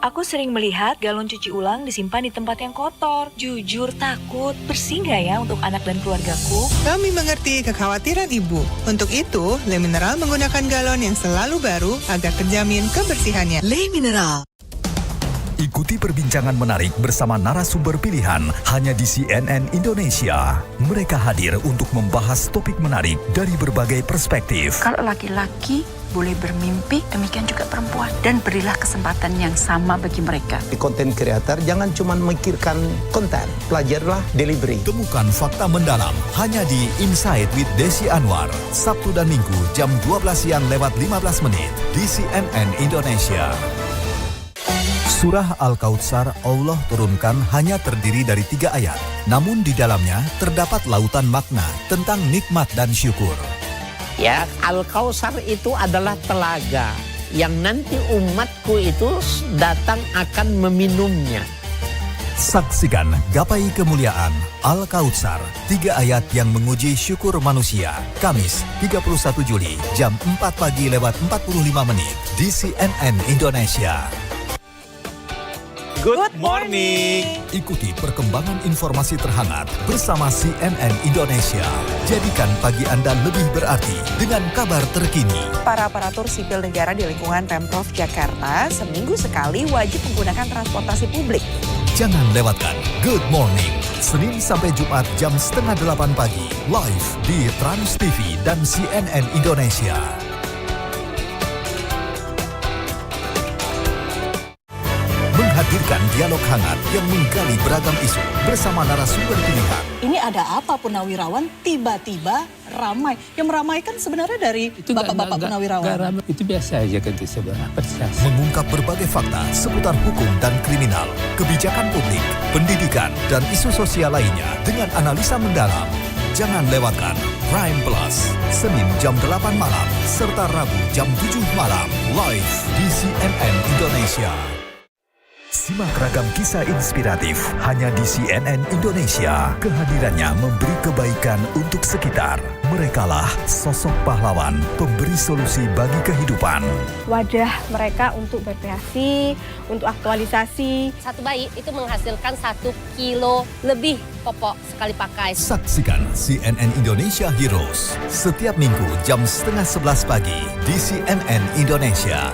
Aku sering melihat galon cuci ulang disimpan di tempat yang kotor. Jujur takut, bersih nggak ya untuk anak dan keluargaku? Kami mengerti kekhawatiran ibu. Untuk itu, Le Mineral menggunakan galon yang selalu baru agar terjamin kebersihannya. Le Mineral. Ikuti perbincangan menarik bersama narasumber pilihan hanya di CNN Indonesia. Mereka hadir untuk membahas topik menarik dari berbagai perspektif. Kalau laki-laki boleh bermimpi, demikian juga perempuan. Dan berilah kesempatan yang sama bagi mereka. Di konten kreator jangan cuma memikirkan konten, pelajarilah delivery. Temukan fakta mendalam hanya di Insight with Desi Anwar. Sabtu dan Minggu jam 12 siang lewat 15 menit di CNN Indonesia. Surah Al-Kautsar Allah turunkan hanya terdiri dari 3 ayat. Namun di dalamnya terdapat lautan makna tentang nikmat dan syukur. Ya, Al-Kautsar itu adalah telaga yang nanti umatku itu datang akan meminumnya. Saksikan gapai kemuliaan Al-Kautsar, 3 ayat yang menguji syukur manusia. Kamis 31 Juli jam 4 pagi lewat 45 menit di CNN Indonesia. Good morning. Ikuti perkembangan informasi terhangat bersama CNN Indonesia. Jadikan pagi Anda lebih berarti dengan kabar terkini. Para aparatur sipil negara di lingkungan Pemprov Jakarta seminggu sekali wajib menggunakan transportasi publik. Jangan lewatkan Good Morning, Senin sampai Jumat jam 7:30 pagi, live di Trans TV dan CNN Indonesia. Menghadirkan dialog hangat yang menggali beragam isu bersama narasumber pilihan. Ini ada apa Purnawirawan tiba-tiba ramai? Yang meramaikan sebenarnya dari bapak-bapak Purnawirawan. Itu biasa aja kan sebenarnya. Mengungkap berbagai fakta seputar hukum dan kriminal, kebijakan publik, pendidikan, dan isu sosial lainnya dengan analisa mendalam. Jangan lewatkan Prime Plus, Senin jam 8 malam, serta Rabu jam 7 malam, live di CNN Indonesia. Simak ragam kisah inspiratif hanya di CNN Indonesia. Kehadirannya memberi kebaikan untuk sekitar. Merekalah sosok pahlawan, pemberi solusi bagi kehidupan. Wadah mereka untuk berkreasi, untuk aktualisasi. Satu bayi itu menghasilkan 1 kilo lebih popok sekali pakai. Saksikan CNN Indonesia Heroes setiap Minggu jam 10:30 pagi di CNN Indonesia.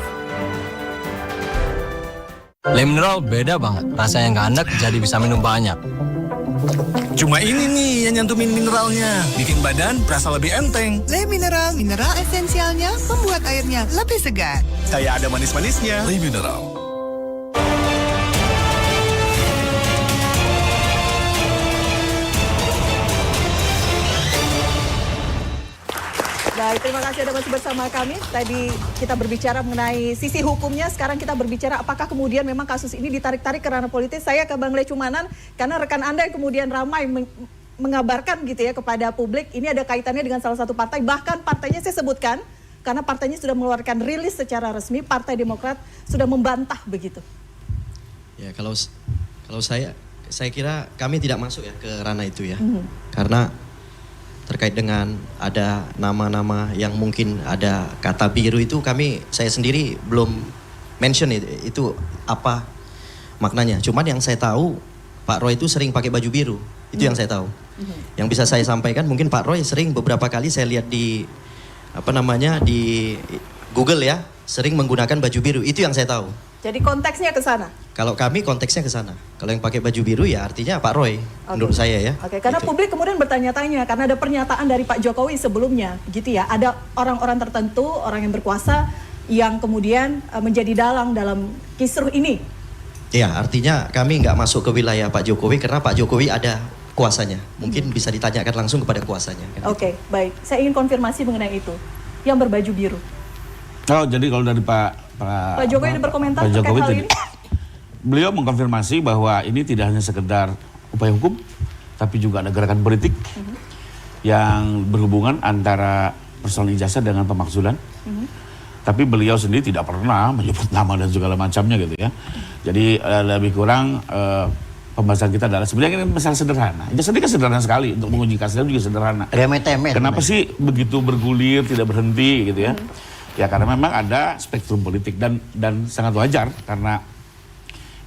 Le mineral beda banget. Rasanya nggak enak, jadi bisa minum banyak. Cuma ini nih yang nyantumin mineralnya. Bikin badan berasa lebih enteng. Le Mineral, mineral esensialnya membuat airnya lebih segar. Kayak ada manis-manisnya. Le Mineral. Baik, terima kasih Anda masih bersama kami. Tadi kita berbicara mengenai sisi hukumnya, sekarang kita berbicara apakah kemudian memang kasus ini ditarik-tarik ke ranah politis. Saya ke Bang Le Cumanan, karena rekan Anda yang kemudian ramai mengabarkan gitu ya kepada publik, ini ada kaitannya dengan salah satu partai, bahkan partainya saya sebutkan, karena partainya sudah mengeluarkan rilis secara resmi, Partai Demokrat sudah membantah begitu. Ya, kalau saya kira kami tidak masuk ya ke ranah itu ya. Karena terkait dengan ada nama-nama yang mungkin ada kata biru itu saya sendiri belum mention itu apa maknanya. Cuman yang saya tahu Pak Roy itu sering pakai baju biru. Itu yang saya tahu. Yang bisa saya sampaikan mungkin Pak Roy sering beberapa kali saya lihat di di Google ya, sering menggunakan baju biru. Itu yang saya tahu. Jadi konteksnya ke sana. Kalau kami konteksnya ke sana. Kalau yang pakai baju biru ya artinya Pak Roy menurut saya ya. Oke, karena publik kemudian bertanya-tanya karena ada pernyataan dari Pak Jokowi sebelumnya gitu ya. Ada orang-orang tertentu, orang yang berkuasa yang kemudian menjadi dalang dalam kisruh ini. Ya, artinya kami nggak masuk ke wilayah Pak Jokowi karena Pak Jokowi ada kuasanya. Mungkin bisa ditanyakan langsung kepada kuasanya. Oke, baik. Saya ingin konfirmasi mengenai itu. Yang berbaju biru. Oh, jadi kalau dari Pak Jokowi ada berkomentar Pak Jokowi terkait hal ini? Beliau mengkonfirmasi bahwa ini tidak hanya sekedar upaya hukum, tapi juga ada gerakan politik yang berhubungan antara persoalan ijazah dengan pemakzulan. Tapi beliau sendiri tidak pernah menyebut nama dan segala macamnya gitu ya. Jadi lebih kurang pembahasan kita adalah sebenarnya ini masalah sederhana. Ijazah ini kan sederhana sekali untuk menguji kasusnya juga sederhana. Remeh-temeh. Kenapa sih begitu bergulir tidak berhenti gitu ya? Ya karena memang ada spektrum politik dan sangat wajar karena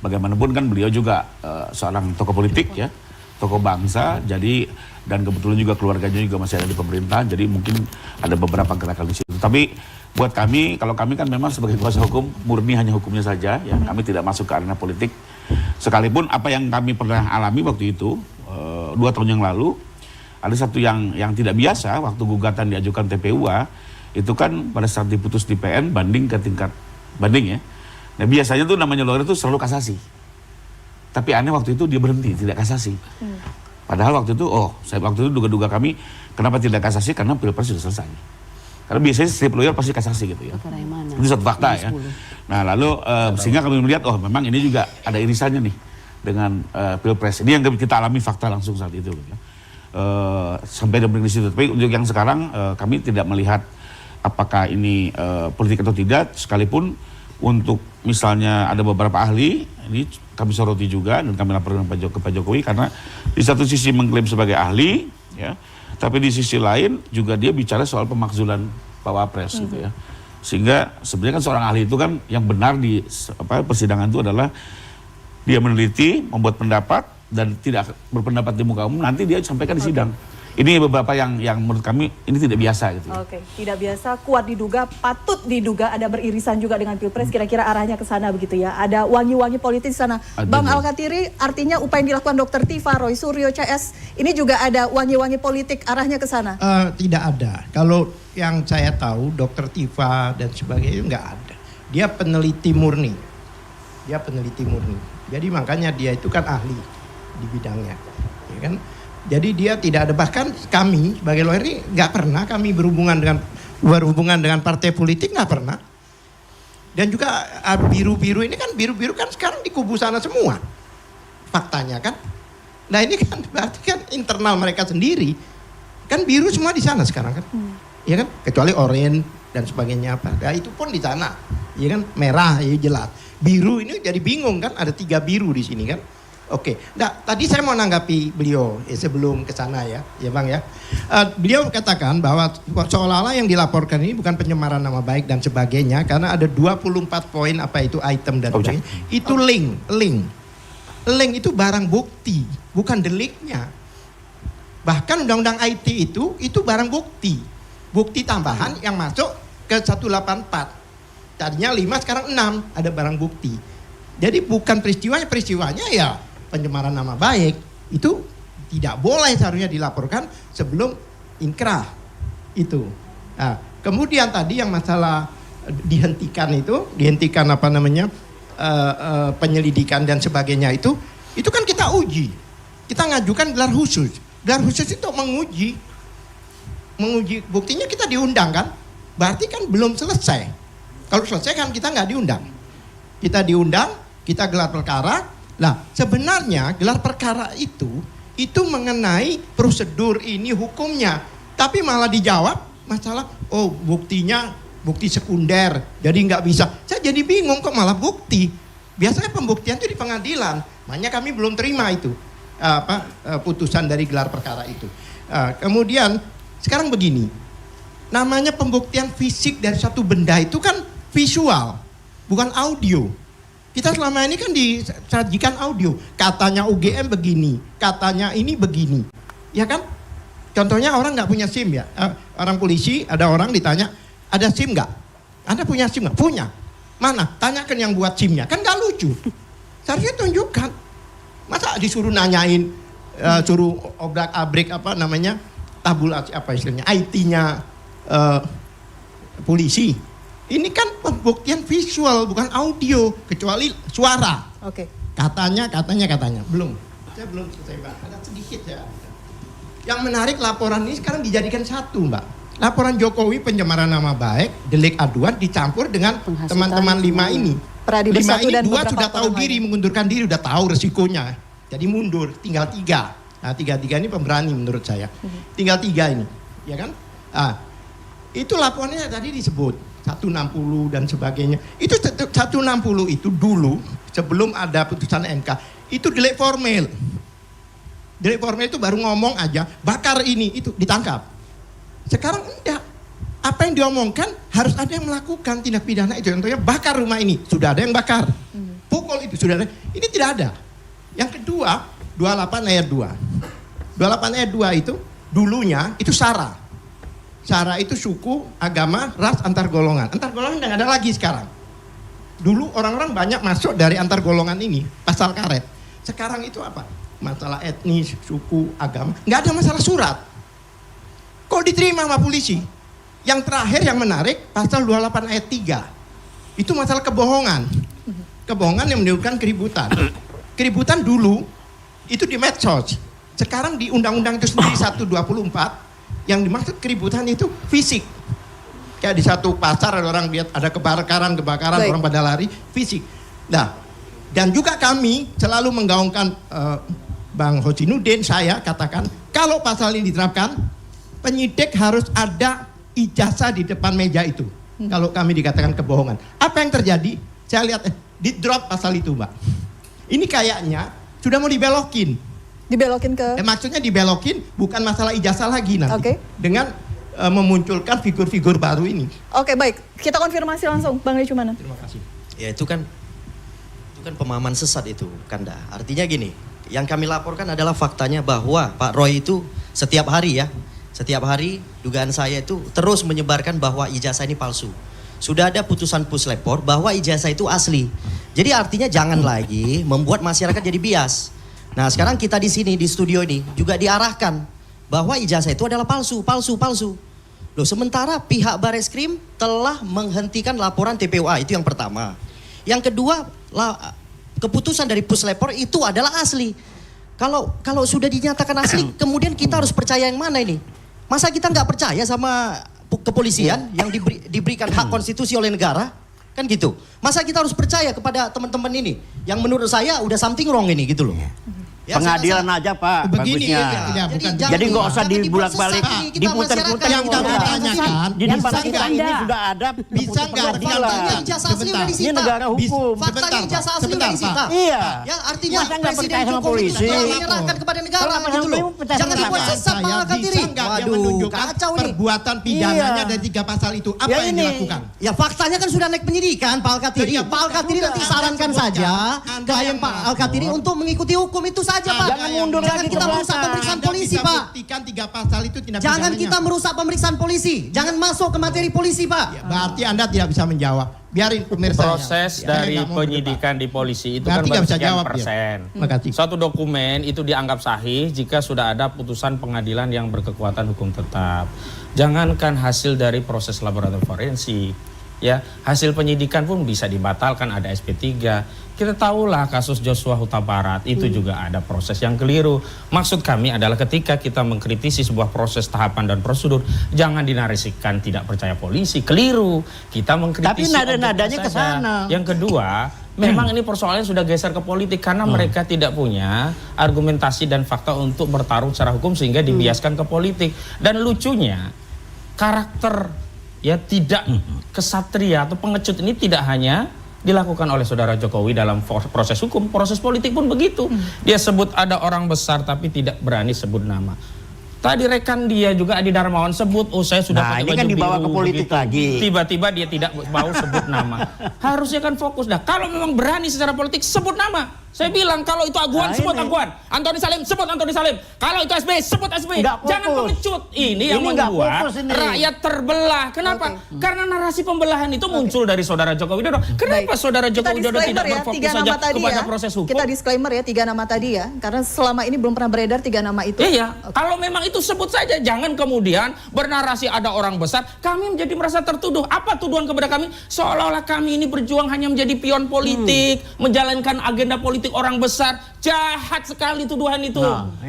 bagaimanapun kan beliau juga seorang tokoh politik ya, tokoh bangsa. Jadi dan kebetulan juga keluarganya juga masih ada di pemerintahan. Jadi mungkin ada beberapa gerakan di situ. Tapi buat kami, kalau kami kan memang sebagai kuasa hukum murni hanya hukumnya saja. Ya kami tidak masuk ke arena politik. Sekalipun apa yang kami pernah alami waktu itu 2 tahun yang lalu ada satu yang tidak biasa waktu gugatan diajukan TPUA. Itu kan pada saat diputus di PN banding ke tingkat banding ya. Nah biasanya tuh namanya lawyer itu selalu kasasi. Tapi aneh waktu itu dia berhenti, tidak kasasi. Padahal waktu itu, waktu itu duga-duga kami kenapa tidak kasasi karena pilpres sudah selesai. Karena biasanya setiap lawyer pasti kasasi gitu ya. Itu satu fakta ya. Nah lalu sehingga kami melihat memang ini juga ada irisannya nih dengan pilpres. Ini yang kita alami fakta langsung saat itu. Gitu ya. Sampai di situ. Tapi untuk yang sekarang kami tidak melihat apakah ini politik atau tidak, sekalipun untuk misalnya ada beberapa ahli, ini kami soroti juga dan kami laporkan ke Pak Jokowi karena di satu sisi mengklaim sebagai ahli, ya, tapi di sisi lain juga dia bicara soal pemakzulan Pak Wapres gitu ya. Sehingga sebenarnya kan seorang ahli itu kan yang benar di persidangan itu adalah dia meneliti, membuat pendapat dan tidak berpendapat di muka umum, nanti dia sampaikan di sidang. Ini beberapa yang menurut kami ini tidak biasa gitu. Oke, tidak biasa, kuat diduga, patut diduga ada beririsan juga dengan pilpres, kira-kira arahnya ke sana begitu ya. Ada wangi-wangi politik di sana. Bang Al-Katiri, artinya upaya yang dilakukan Dr. Tifa, Roy Suryo, CS, ini juga ada wangi-wangi politik arahnya ke sana? Tidak ada. Kalau yang saya tahu, Dr. Tifa dan sebagainya nggak ada. Dia peneliti murni. Jadi makanya dia itu kan ahli di bidangnya, ya kan? Jadi dia tidak ada, bahkan kami sebagai lawyer ini nggak pernah kami berhubungan dengan partai politik, nggak pernah. Dan juga biru-biru ini kan biru-biru kan sekarang di kubu sana semua faktanya kan. Nah ini kan berarti kan internal mereka sendiri kan biru semua di sana sekarang kan, ya kan, kecuali oranye dan sebagainya apa. Nah itu pun di sana, ya kan, merah ya jelas. biru ini jadi bingung kan, ada 3 biru di sini kan. Oke, nah tadi saya mau nanggapi beliau sebelum ke sana ya Bang ya. Beliau katakan bahwa seolah-olah yang dilaporkan ini bukan pencemaran nama baik dan sebagainya karena ada 24 poin apa itu item dan sebagainya. Itu link itu barang bukti, bukan deliknya. Bahkan undang-undang IT itu barang bukti tambahan yang masuk ke 184. Tadinya 5 sekarang 6 ada barang bukti. Jadi bukan peristiwanya ya pencemaran nama baik itu tidak boleh seharusnya dilaporkan sebelum inkrah itu. Nah, kemudian tadi yang masalah dihentikan apa namanya penyelidikan dan sebagainya itu kan kita uji, kita ngajukan gelar khusus itu menguji buktinya kita diundang kan, berarti kan belum selesai. Kalau selesai kan kita nggak diundang, kita gelar perkara. Nah, sebenarnya gelar perkara itu mengenai prosedur ini hukumnya, tapi malah dijawab masalah bukti sekunder, jadi nggak bisa. Saya jadi bingung kok malah bukti. Biasanya pembuktian itu di pengadilan, makanya kami belum terima itu putusan dari gelar perkara itu. Kemudian sekarang begini, namanya pembuktian fisik dari satu benda itu kan visual, bukan audio. Kita selama ini kan disajikan audio, katanya UGM begini, katanya ini begini, ya kan? Contohnya orang nggak punya SIM ya, orang polisi ada orang ditanya, ada SIM nggak? Anda punya SIM nggak? Punya. Mana? Tanyakan yang buat SIM-nya, kan nggak lucu. Seharusnya tunjukkan. Masa disuruh nanyain, suruh obrak-abrik apa namanya, tabulasi apa istilahnya, IT-nya polisi. Ini kan pembuktian visual bukan audio, kecuali suara. Oke. Katanya. Belum. Saya belum selesai, Mbak. Ada sedikit ya. Yang menarik laporan ini sekarang dijadikan satu, Mbak. Laporan Jokowi pencemaran nama baik, delik aduan dicampur dengan teman-teman 5 ini. 5 ini 2 sudah tahu diri, mengundurkan diri, sudah tahu resikonya. Jadi mundur, tinggal 3. Nah, 3 ini pemberani menurut saya. Tinggal 3 ini, ya kan? Itu laporannya tadi disebut 160 dan sebagainya. Itu 160 itu dulu sebelum ada putusan MK itu delik formil. Delik formil itu baru ngomong aja bakar ini itu ditangkap. Sekarang enggak. Apa yang diomongkan harus ada yang melakukan tindak pidana itu. Contohnya bakar rumah ini, sudah ada yang bakar. Pukul itu sudah ada. Ini tidak ada. Yang kedua, 28 ayat 2. 28 ayat 2 itu dulunya itu SARA. SARA itu suku, agama, ras, antar golongan. Antar golongan tidak ada lagi sekarang. Dulu orang-orang banyak masuk dari antar golongan ini, pasal karet. Sekarang itu apa? Masalah etnis, suku, agama. Nggak ada masalah surat. Kok diterima sama polisi? Yang terakhir yang menarik, pasal 28 ayat 3. Itu masalah kebohongan. Kebohongan yang menimbulkan keributan. Keributan dulu, itu di medsos. Sekarang di undang-undang itu sendiri 124, yang dimaksud keributan itu fisik. Kayak di satu pasar ada orang lihat ada kebakaran, orang pada lari, fisik. Nah, dan juga kami selalu menggaungkan Bang Hosinuddin, saya katakan, kalau pasal ini diterapkan, penyidik harus ada ijazah di depan meja itu. Kalau kami dikatakan kebohongan. Apa yang terjadi? Saya lihat, di drop pasal itu, Mbak. Ini kayaknya sudah mau dibelokin. Dibelokin ke? Maksudnya dibelokin bukan masalah ijazah lagi nanti. Dengan memunculkan figur-figur baru ini. Oke, baik. Kita konfirmasi langsung, Bang Lecumanan. Terima kasih. Ya itu kan pemahaman sesat itu, Kanda. Artinya gini, yang kami laporkan adalah faktanya bahwa Pak Roy itu setiap hari dugaan saya itu terus menyebarkan bahwa ijazah ini palsu. Sudah ada putusan puslapor bahwa ijazah itu asli. Jadi artinya jangan lagi membuat masyarakat jadi bias. Nah sekarang kita di sini di studio ini juga diarahkan bahwa ijazah itu adalah palsu. Loh sementara pihak Bareskrim telah menghentikan laporan TPUA, itu yang pertama. Yang kedua, keputusan dari puslapor itu adalah asli. Kalau sudah dinyatakan asli, kemudian kita harus percaya yang mana ini? Masa kita nggak percaya sama kepolisian yang diberikan hak konstitusi oleh negara? Kan gitu. Masa kita harus percaya kepada teman-teman ini yang menurut saya udah something wrong ini gitu loh. Pengadilan aja Pak, begini bagusnya. ya, bukan Jadi nggak usah dibulak-balik, diputar-putar. Yang kami tanyakan, di depan kita ini sudah ada bisa nggak pengadilan. Ijazah asli udah disita. Ini negara hukum. Faktanya ijazah asli udah disita. Iya. Ya, artinya Masa nggak Presiden percaya sama Jokowi polisi? itu menyerahkan kepada negara gitu loh. Jangan dibuat sesat Pak Al-Katiri. Bisa nggak dia menunjukkan perbuatan pidananya dari 3 pasal itu? Apa yang dilakukan? Ya faktanya kan sudah naik penyidikan Pak Al-Katiri. Ya, Pak Al-Katiri nanti sarankan saja klien Pak Al-Katiri untuk mengikuti hukum itu saja Pak. Jangan mundur Jangan lagi kita ke merusak belakang. pemeriksaan Anda polisi bisa Pak. buktikan 3 pasal itu tindak Jangan pidananya. kita merusak pemeriksaan polisi. Jangan masuk ke materi polisi Pak. Berarti Anda tidak bisa menjawab. Biarin pemirsa. Proses dari penyidikan di polisi itu Berarti kan nggak bisa bersekian jawab dia. persen. Makasih. Suatu dokumen itu dianggap sahih jika sudah ada putusan pengadilan yang berkekuatan hukum tetap. Jangankan hasil dari proses laboratorium forensik, ya hasil penyidikan pun bisa dibatalkan, ada SP3. Kita tahulah kasus Joshua Huta Barat itu juga ada proses yang keliru. Maksud kami adalah ketika kita mengkritisi sebuah proses tahapan dan prosedur, jangan dinarasikan tidak percaya polisi, keliru. Kita mengkritisi. Tapi nada-nadanya objeknya ke sana. saja. Yang kedua, memang ini persoalannya sudah geser ke politik karena mereka tidak punya argumentasi dan fakta untuk bertarung secara hukum sehingga dibiaskan ke politik. Dan lucunya karakter ya tidak kesatria atau pengecut ini tidak hanya dilakukan oleh saudara Jokowi dalam proses hukum, proses politik pun begitu. Dia sebut ada orang besar tapi tidak berani sebut nama. Tadi rekan dia juga Adi Darmawan sebut, oh saya sudah pakai ini baju kan dibawa biru, ke politik begitu. lagi. Tiba-tiba dia tidak mau sebut nama. Harusnya kan fokus. Nah kalau memang berani secara politik sebut nama. Saya bilang kalau itu Aguan sebut Aguan, Antoni Salim sebut Antoni Salim. Kalau itu SBY sebut SBY. Jangan pengecut. Ini yang membuat rakyat terbelah. Kenapa? Karena narasi pembelahan itu muncul dari saudara Joko Widodo. Kenapa saudara Joko Widodo tidak berfokus saja kepada proses hukum? Kita disclaimer ya 3 nama tadi ya, karena selama ini belum pernah beredar 3 nama itu. Iya, kalau memang itu sebut saja, jangan kemudian bernarasi ada orang besar. Kami menjadi merasa tertuduh. Apa tuduhan kepada kami? Seolah-olah kami ini berjuang hanya menjadi pion politik, menjalankan agenda politik orang besar. Jahat sekali tuduhan itu.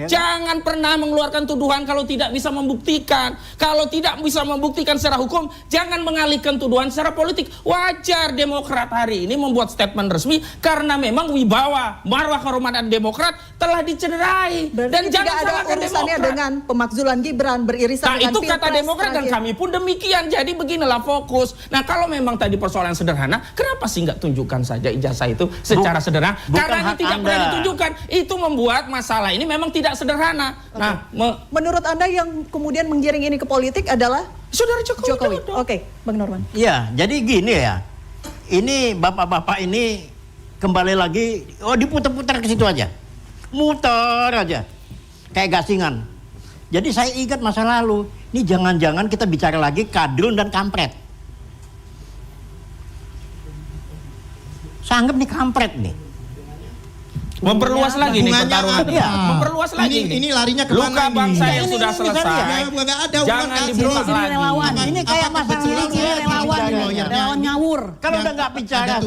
Jangan pernah mengeluarkan tuduhan kalau tidak bisa membuktikan. Kalau tidak bisa membuktikan secara hukum, jangan mengalihkan tuduhan secara politik. Wajar Demokrat hari ini membuat statement resmi karena memang wibawa, marwah kehormatan Demokrat telah dicederai. Dan jangan salahkan ada urusannya Demokrat dengan pemakzulan Gibran beririsan dengan itu kata Pilpres Demokrat dan terakhir. kami pun demikian. Jadi beginilah fokus. Nah kalau memang tadi persoalan sederhana, kenapa sih nggak tunjukkan saja ijazah itu secara sederhana? Karena ini tidak pernah ditunjukkan. Itu membuat masalah ini memang tidak sederhana. Nah, menurut Anda yang kemudian menggiring ini ke politik adalah saudara Jokowi. Oke, Bang Norman. Iya, jadi gini ya. Ini bapak-bapak ini kembali lagi, diputar-putar ke situ aja. Muter aja. Kayak gasingan. Jadi saya ingat masa lalu. Ini jangan-jangan kita bicara lagi kadrun dan kampret. Saya anggap nih kampret nih. Memperluas lagi nih pertarungan. Memperluas lagi ini larinya kemana luka bangsa yang sudah selesai. Jangan dibuka lagi. Ini kayak masalah relawan ngawur. Kalau udah nggak bicara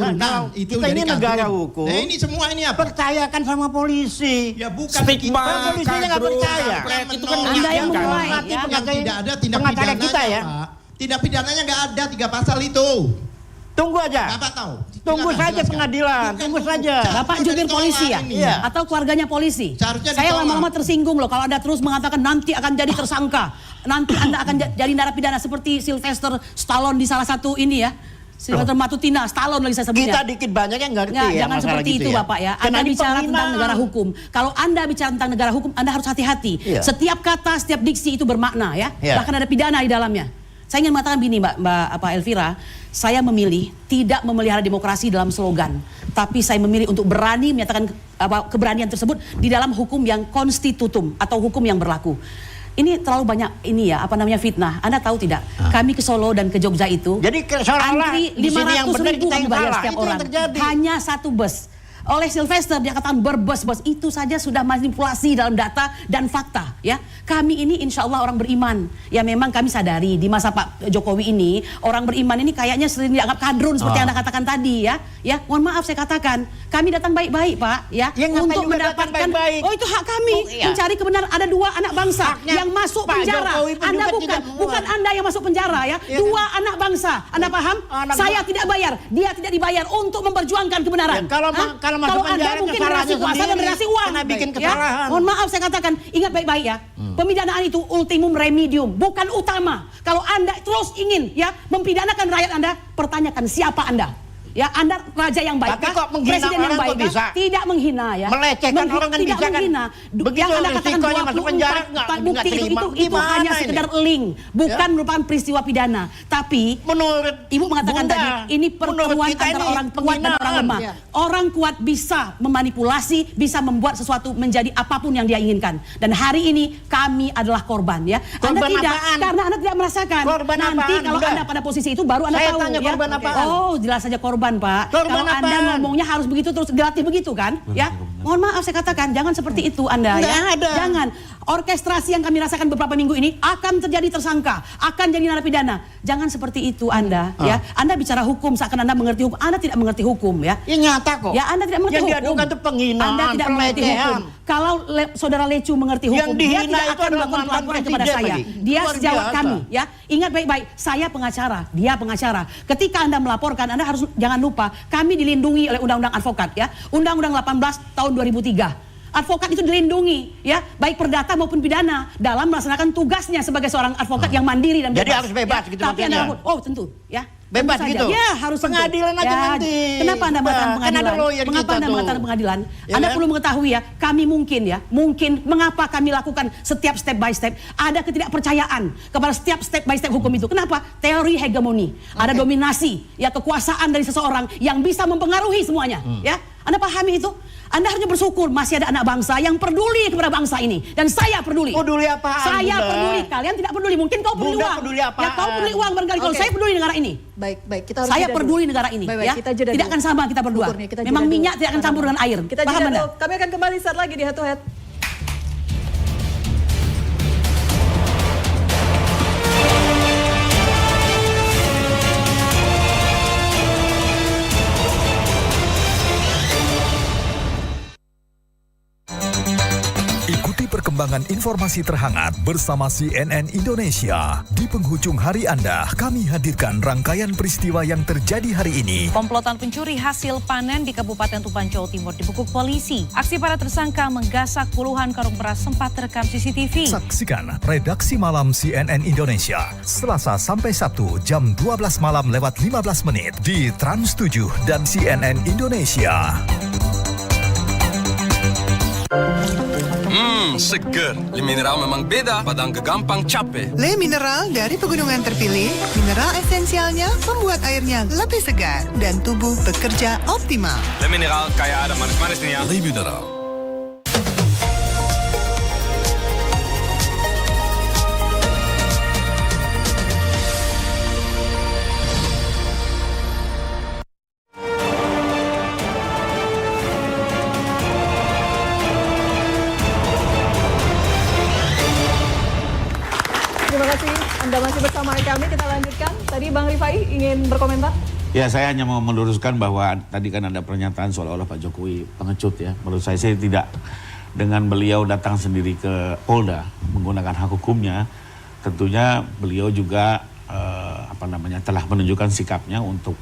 kita ini negara hukum. Nah, ini semua ini apa? Percayakan sama polisi. Ya bukan stigma, polisinya nggak percaya. Itu kan Anda yang mulai. Yang tidak ada tindak pengacara pidananya kita ya. Pak. Tindak pidananya nggak ada 3 pasal itu. Tunggu aja. Bapak tahu. Tunggu saja pengadilan. Tunggu saja. Bapak jubir polisi ya? Iya. Atau keluarganya polisi? Seharusnya Saya ditolak. lama-lama tersinggung loh kalau Anda terus mengatakan nanti akan jadi tersangka. Nanti Anda akan jadi narapidana seperti Sylvester Stallone di salah satu ini ya. Sylvester Matutina, Stallone lagi saya sebutnya. Kita dikit banyak yang ngerti Nggak, ya jangan masalah seperti gitu itu ya. Bapak ya. Karena Anda ini bicara tentang penghinaan. negara hukum. Kalau Anda bicara tentang negara hukum, Anda harus hati-hati. Iya. Setiap kata, setiap diksi itu bermakna ya. Iya. Bahkan ada pidana di dalamnya. Saya ingin mengatakan begini Mbak Elvira, saya memilih tidak memelihara demokrasi dalam slogan, tapi saya memilih untuk berani menyatakan keberanian tersebut di dalam hukum yang konstitutum atau hukum yang berlaku. Ini terlalu banyak ini ya, fitnah. Anda tahu tidak? Kami ke Solo dan ke Jogja itu, jadi seolah-olah antri di sini yang 500 benar ribu kita yang kami bayar salah. setiap Itu yang orang. terjadi. Hanya 1 bus. Oleh Sylvester dia katakan berbus-bus, itu saja sudah manipulasi dalam data dan fakta ya. Kami ini insya Allah orang beriman. Ya memang kami sadari di masa Pak Jokowi ini orang beriman ini kayaknya sering dianggap kadrun seperti Anda katakan tadi ya. Ya, mohon maaf saya katakan, kami datang baik-baik Pak ya, untuk mendapatkan baik-baik? oh itu hak kami mencari kebenaran. Ada 2 anak bangsa yang masuk Pak penjara. Jokowi pun Anda juga bukan Anda yang masuk penjara ya. 2 anak bangsa. Anda paham? Saya tidak bayar, dia tidak dibayar untuk memperjuangkan kebenaran. Ya, kalau kalau masuk Anda penjara, mungkin kesalahannya relasi kuasa dan sendiri. relasi uang. Kena bikin Ya. kesalahan. Mohon maaf saya katakan, ingat baik-baik ya. Pemidanaan itu ultimum remedium, bukan utama. Kalau Anda terus ingin ya mempidanakan rakyat Anda, pertanyakan siapa Anda. Ya, Anda raja yang baik, Tapi kok menghina presiden yang orang baik, kok bisa? Tidak menghina ya. Melecehkan orang kan tidak bisa kan? menghina. Begitu Yang Anda katakan risikonya masuk penjara, 24 nggak bukti terima. itu Gimana hanya ini? sekedar link, bukan Ya. merupakan peristiwa pidana. Tapi menurut Ibu mengatakan Bunda, tadi ini pertemuan kita antara ini orang kuat dan orang penghinaan. lemah. Ya. Orang kuat bisa memanipulasi, bisa membuat sesuatu menjadi apapun yang dia inginkan. Dan hari ini kami adalah korban ya. Anda Korban tidak, apaan? karena Anda tidak merasakan. Korban Nanti apaan, kalau Bunda? Anda pada posisi itu baru Anda Saya tahu tanya ya. korban apaan? Oh, jelas saja korban, Pak. Korban Kalau Anda apaan? ngomongnya harus begitu terus dilatih begitu kan? Ya. Mohon maaf saya katakan, jangan seperti itu Anda Nggak ya. ada. Jangan. Orkestrasi yang kami rasakan beberapa minggu ini akan terjadi tersangka, akan jadi narapidana. Jangan seperti itu Anda ya. Anda bicara hukum seakan Anda mengerti hukum. Anda tidak mengerti hukum ya. Ya nyata kok. Ya, Anda tidak mengerti Yang hukum. diadukan itu penghinaan, Anda tidak mengerti pelecehan. hukum. Kalau Saudara Lecu mengerti hukum, Yang dia dihina tidak itu akan adalah melakukan mantan pelaporan kepada presiden saya. lagi. Dia Luar sejawat biasa. kami, ya. Ingat baik-baik, saya pengacara, dia pengacara. Ketika Anda melaporkan, Anda harus jangan lupa, kami dilindungi oleh Undang-Undang Advokat, ya. Undang-Undang 18 tahun 2003. Advokat itu dilindungi, ya, baik perdata maupun pidana dalam melaksanakan tugasnya sebagai seorang advokat yang mandiri dan bebas. Jadi harus bebas ya. gitu Tapi makanya. Anda, oh tentu, ya. Bebas Tentu saja. gitu? Ya, harus tentu. Pengadilan aja Ya, nanti. Kenapa Anda mengatakan Kan pengadilan? ada lawyer Mengapa kita Anda tuh. mengatakan pengadilan? Ya Anda kan? perlu mengetahui ya, kami mungkin mengapa kami lakukan setiap step by step, ada ketidakpercayaan kepada setiap step by step hukum itu. Kenapa? Teori hegemoni, ada dominasi, ya, kekuasaan dari seseorang yang bisa mempengaruhi semuanya, ya. Anda pahami itu? Anda harusnya bersyukur masih ada anak bangsa yang peduli kepada bangsa ini, dan saya peduli. Peduli apaan, Saya Bunda? peduli, kalian tidak peduli. Mungkin kau peduli Bunda uang. peduli apaan? Ya, kau peduli uang barangkali. Kalau Oke. saya peduli negara ini. Baik, kita harus Saya jeda peduli dulu. negara ini, Baik, ya. kita jeda Tidak dulu. akan sama kita berdua. Syukur nih, kita Memang jeda dulu. minyak tidak akan campur dengan air. Kita Paham jeda Anda? dulu. Kami akan kembali saat lagi di Head to Head. Ikuti perkembangan informasi terhangat bersama CNN Indonesia. Di penghujung hari Anda, kami hadirkan rangkaian peristiwa yang terjadi hari ini. Komplotan pencuri hasil panen di Kabupaten Tuban, Jawa Timur dibekuk polisi. Aksi para tersangka menggasak puluhan karung beras sempat terekam CCTV. Saksikan Redaksi Malam CNN Indonesia, Selasa sampai Sabtu jam 12 malam lewat 15 menit di Trans 7 dan CNN Indonesia. Seger. Le mineral memang beda pada gampang capek. Le Mineral dari pegunungan terpilih, mineral esensialnya membuat airnya lebih segar dan tubuh bekerja optimal. Le mineral kayak ada manis-manisnya. Le mineral. Terima kasih Anda masih bersama kami. Kita lanjutkan. Tadi Bang Rifai ingin berkomentar. Ya, saya hanya mau meluruskan bahwa tadi kan ada pernyataan seolah-olah Pak Jokowi pengecut ya. Menurut saya tidak. Dengan beliau datang sendiri ke Polda menggunakan hak hukumnya, tentunya beliau juga telah menunjukkan sikapnya untuk